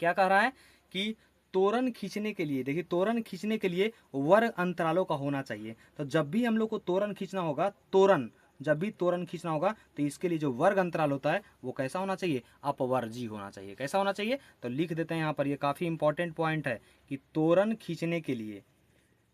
क्या कह रहा है कि तोरण खींचने के लिए, देखिए तोरण खींचने के लिए वर्ग अंतरालों का होना चाहिए। तो जब भी हम लोग को तोरण खींचना होगा, जब भी तोरण खींचना होगा तो इसके लिए जो वर्ग अंतराल होता है वो कैसा होना चाहिए, अपवर्जी होना चाहिए। कैसा होना चाहिए, तो लिख देते हैं यहाँ पर, ये काफ़ी इंपॉर्टेंट पॉइंट है कि तोरण खींचने के लिए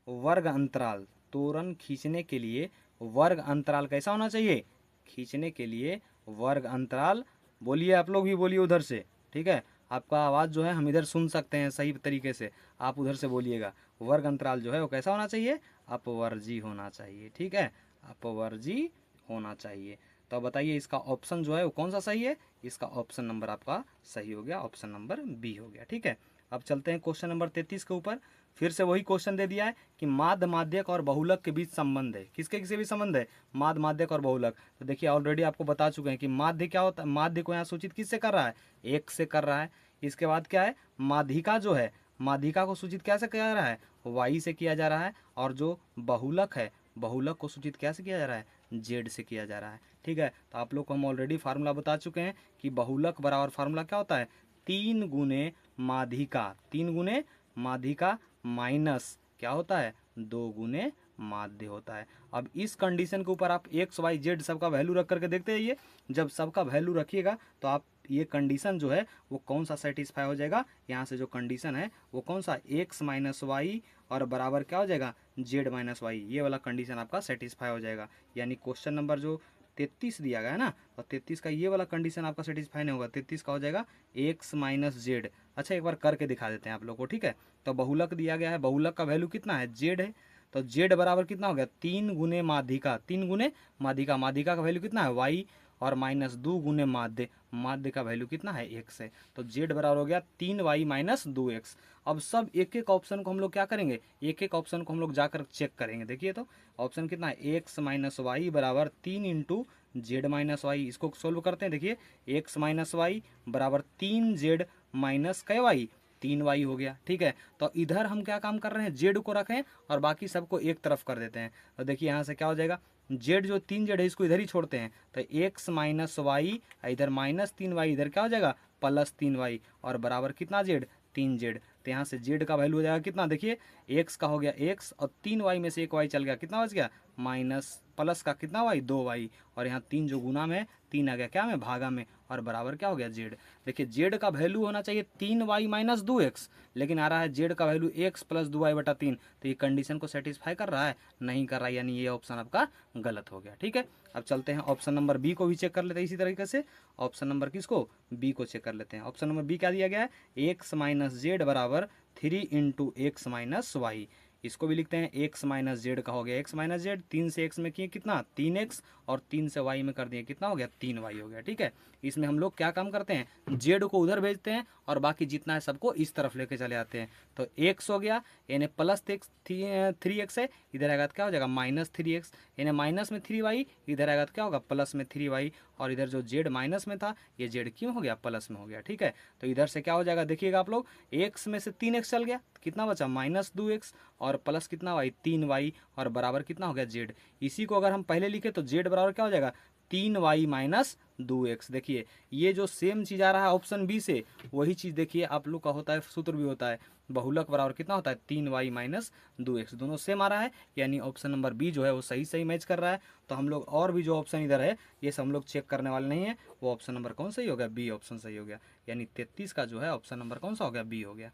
वर्ग अंतराल, तोरण खींचने के लिए वर्ग अंतराल कैसा होना चाहिए, खींचने के लिए वर्ग अंतराल, बोलिए आप लोग भी बोलिए उधर से, ठीक है। आपका आवाज़ जो है हम इधर सुन सकते हैं सही तरीके से, आप उधर से बोलिएगा। वर्ग अंतराल जो है वो कैसा होना चाहिए, अपवर्जी होना चाहिए, ठीक है, अपवर्जी होना चाहिए। तो बताइए इसका ऑप्शन जो है वो कौन सा सही है, इसका ऑप्शन नंबर आपका सही हो गया, ऑप्शन नंबर बी हो गया, ठीक है। अब चलते हैं क्वेश्चन नंबर 33 के ऊपर। फिर से वही क्वेश्चन दे दिया है कि माध्य माध्यक और बहुलक के बीच संबंध है। किसके किसके बीच संबंध है, माध्य माध्यक और बहुलक। तो देखिए ऑलरेडी आपको बता चुके हैं कि माध्य क्या होता है, माध्य को यहाँ सूचित किससे कर रहा है, 1 से कर रहा है। इसके बाद क्या है, माध्यिका जो है, माध्यिका को सूचित कैसे किया जा रहा है, y से किया जा रहा है। और जो बहुलक है, बहुलक को सूचित कैसे किया जा रहा है, z से किया जा रहा है, ठीक है। तो आप लोग को हम ऑलरेडी फार्मूला बता चुके हैं कि बहुलक बराबर फार्मूला क्या होता है, 3 गुने माध्यिका, 3 गुने माध्यिका माइनस क्या होता है, 2 गुने माध्य होता है। अब इस कंडीशन के ऊपर आप x y z सबका वैल्यू रख करके देखते रहिए। जब सबका वैल्यू रखिएगा तो आप ये कंडीशन जो है वो कौन सा सेटिस्फाई हो जाएगा, यहाँ से जो कंडीशन है वो कौन सा, x माइनस वाई और बराबर क्या हो जाएगा, z माइनस वाई, ये वाला कंडीशन आपका सेटिस्फाई हो जाएगा। यानी क्वेश्चन नंबर जो 33 दिया गया है ना, और 33 का ये वाला कंडीशन आपका सेटिस्फाई नहीं होगा, 33 का हो जाएगा x माइनस जेड। अच्छा एक बार करके दिखा देते हैं आप लोग को, ठीक है। तो बहुलक दिया गया है, बहुलक का वैल्यू कितना है, z है, तो z बराबर कितना हो गया, 3 गुने माध्यिका, 3 गुने माध्यिका, माध्यिका का वैल्यू कितना है y, और माइनस 2 गुने माध्य, माध्य का वैल्यू कितना है x है, तो z बराबर हो गया 3y माइनस 2x। अब सब एक एक ऑप्शन को हम लोग क्या करेंगे, एक एक ऑप्शन को हम लोग जाकर चेक करेंगे। देखिए तो ऑप्शन कितना है, x माइनस वाई बराबर 3 इंटू जेड माइनस वाई, इसको सोल्व करते हैं। देखिए x माइनस वाई बराबर 3z माइनस कै वाई, 3y हो गया, ठीक है। तो इधर हम क्या काम कर रहे हैं, z को रखें और बाकी सबको एक तरफ कर देते हैं। तो देखिए यहाँ से क्या हो जाएगा, z जो 3z है इसको इधर ही छोड़ते हैं, तो x माइनस वाई, इधर माइनस 3y, इधर क्या हो जाएगा प्लस 3y, और बराबर कितना z, 3z। तो यहाँ से z का वैल्यू हो जाएगा कितना, देखिए x का हो गया x, और 3y में से एक y चल गया, कितना बच गया, माइनस प्लस का कितना y, 2y, और यहाँ 3 जो गुना में 3 आ गया क्या में, भागा में, और बराबर क्या हो गया z। देखिए z का वैल्यू होना चाहिए 3y माइनस 2x, लेकिन आ रहा है z का वैल्यू x प्लस 2y बटा 3, तो ये कंडीशन को सेटिस्फाई कर रहा है, नहीं कर रहा है, यानी ये ऑप्शन आपका गलत हो गया, ठीक है। अब चलते हैं ऑप्शन नंबर बी को भी चेक कर लेते हैं इसी तरीके से। ऑप्शन नंबर किसको, बी को चेक कर लेते हैं। ऑप्शन नंबर बी क्या दिया गया है, x माइनस जेड बराबर 3 इंटू एक्स माइनस वाई, इसको भी लिखते हैं x माइनस जेड का हो गया x माइनस जेड, 3 से x में किए कितना 3x, और 3 से y में कर दिए कितना हो गया 3y हो गया, ठीक है। इसमें हम लोग क्या काम करते हैं, z को उधर भेजते हैं और बाकी जितना है सबको इस तरफ लेके चले आते हैं। तो x हो गया, यानी प्लस 3x है, इधर आएगा तो क्या हो जाएगा माइनस 3x, यानी माइनस में 3y, इधर आएगा तो क्या होगा प्लस में 3y, और इधर जो z माइनस में था ये z क्यों हो गया, प्लस में हो गया, ठीक है। तो इधर से क्या हो जाएगा, देखिएगा आप लोग, x में से 3x चल गया, कितना बचा माइनस 2x, और प्लस कितना y 3y, और बराबर कितना हो गया z। इसी को अगर हम पहले लिखे तो z बराबर क्या हो जाएगा 3y माइनस 2x। देखिए ये जो सेम चीज़ आ रहा है ऑप्शन बी से, वही चीज़ देखिए आप लोग का होता है, सूत्र भी होता है, बहुलक बराबर कितना होता है 3y माइनस 2x, दोनों सेम आ रहा है, यानी ऑप्शन नंबर बी जो है वो सही सही मैच कर रहा है। तो हम लोग और भी जो ऑप्शन इधर है ये सब हम लोग चेक करने वाले नहीं है, वो ऑप्शन नंबर कौन सही हो गया, बी ऑप्शन सही हो गया, यानी 33 का जो है ऑप्शन नंबर कौन सा हो गया, बी हो गया।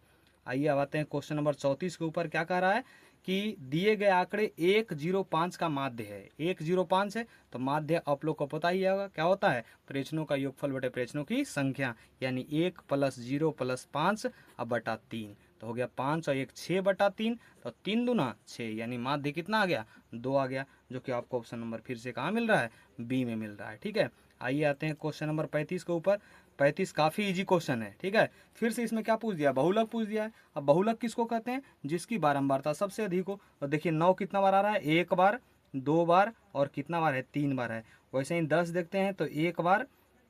आइए अब आते हैं क्वेश्चन नंबर 34 के ऊपर। क्या कह रहा है कि दिए गए आंकड़े 105 का माध्य है, 105 है, तो माध्य आप लोग को पता ही होगा क्या होता है, प्रेक्षणों का योगफल बटे प्रेक्षणों की संख्या, यानी 1 प्लस 0 प्लस 5 अब बटा 3, तो हो गया 5 और 1 6 बटा 3, तो 3 दूना 6, यानी माध्य कितना आ गया 2 आ गया, जो कि आपको ऑप्शन नंबर फिर से कहाँ मिल रहा है, बी में मिल रहा है, ठीक है। आइए आते हैं क्वेश्चन नंबर 35 के ऊपर। 35 काफ़ी इजी क्वेश्चन है, ठीक है। फिर से इसमें क्या पूछ दिया, बहुलक पूछ दिया है। अब बहुलक किसको कहते हैं, जिसकी बारंबारता सबसे अधिक हो। और देखिए 9 कितना बार आ रहा है, 1 बार 2 बार और कितना बार है 3 बार है। वैसे ही 10 देखते हैं तो 1 बार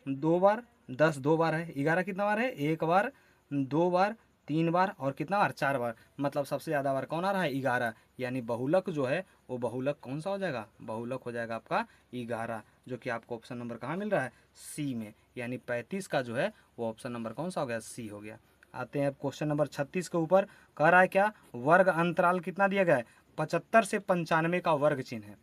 2 बार, 10 2 बार है। 11 कितना बार है, 1 बार 2 बार 3 बार और कितना बार 4 बार, मतलब सबसे ज़्यादा बार कौन आ रहा है 11, यानी बहुलक जो है वो बहुलक कौन सा हो जाएगा, बहुलक हो जाएगा आपका 11, जो कि आपको ऑप्शन नंबर कहाँ मिल रहा है, सी में, यानी 35 का जो है वो ऑप्शन नंबर कौन सा हो गया, सी हो गया। आते हैं अब क्वेश्चन नंबर 36 के ऊपर। कह रहा है क्या, वर्ग अंतराल कितना दिया गया है, 75 से 95 का वर्ग चिन्ह है,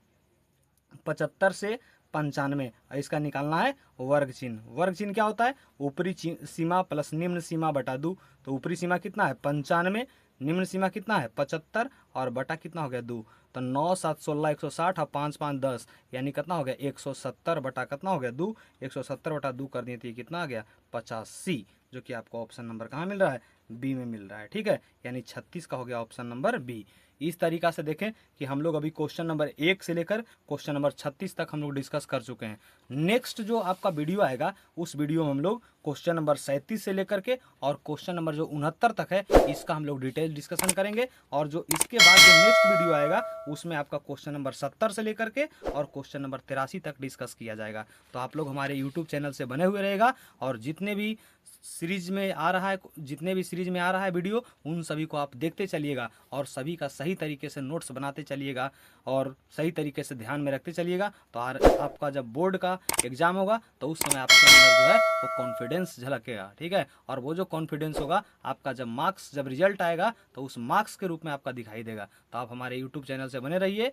75 से 95, इसका निकालना है वर्ग चिन्ह। वर्ग चिन्ह क्या होता है, ऊपरी सीमा प्लस निम्न सीमा बटा 2, तो ऊपरी सीमा कितना है 95, निम्न सीमा कितना है 75, और बटा कितना हो गया 2, तो 9 7 16 160 और 5 5 10, यानी कितना हो गया 170 बटा कितना हो गया 2, 170 बटा 2 कर दिए तो ये कितना आ गया 85, जो कि आपको ऑप्शन नंबर कहाँ मिल रहा है, बी में मिल रहा है, ठीक है। यानी 36 का हो गया ऑप्शन नंबर बी। इस तरीका से देखें कि हम लोग अभी क्वेश्चन नंबर 1 से लेकर क्वेश्चन नंबर 36 तक हम लोग डिस्कस कर चुके हैं। नेक्स्ट जो आपका वीडियो आएगा उस वीडियो में हम लोग क्वेश्चन नंबर 37 से लेकर के और क्वेश्चन नंबर जो 69 तक है इसका हम लोग डिटेल डिस्कशन करेंगे, और जो इसके बाद जो नेक्स्ट वीडियो आएगा उसमें आपका क्वेश्चन नंबर 70 से लेकर के और क्वेश्चन नंबर 83 तक डिस्कस किया जाएगा। तो आप लोग हमारे यूट्यूब चैनल से बने हुए रहेगा, और जितने भी सीरीज में आ रहा है वीडियो, उन सभी को आप देखते चलिएगा और सभी का सही तरीके से नोट्स बनाते चलिएगा और सही तरीके से ध्यान में रखते चलिएगा। तो आपका जब बोर्ड का एग्जाम होगा तो उस समय आपके अंदर जो है वो कॉन्फिडेंस झलकेगा, ठीक है। और वो जो कॉन्फिडेंस होगा आपका जब रिजल्ट आएगा तो उस मार्क्स के रूप में आपका दिखाई देगा। तो आप हमारे यूट्यूब चैनल से बने रहिए।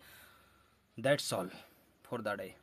That's all for the day.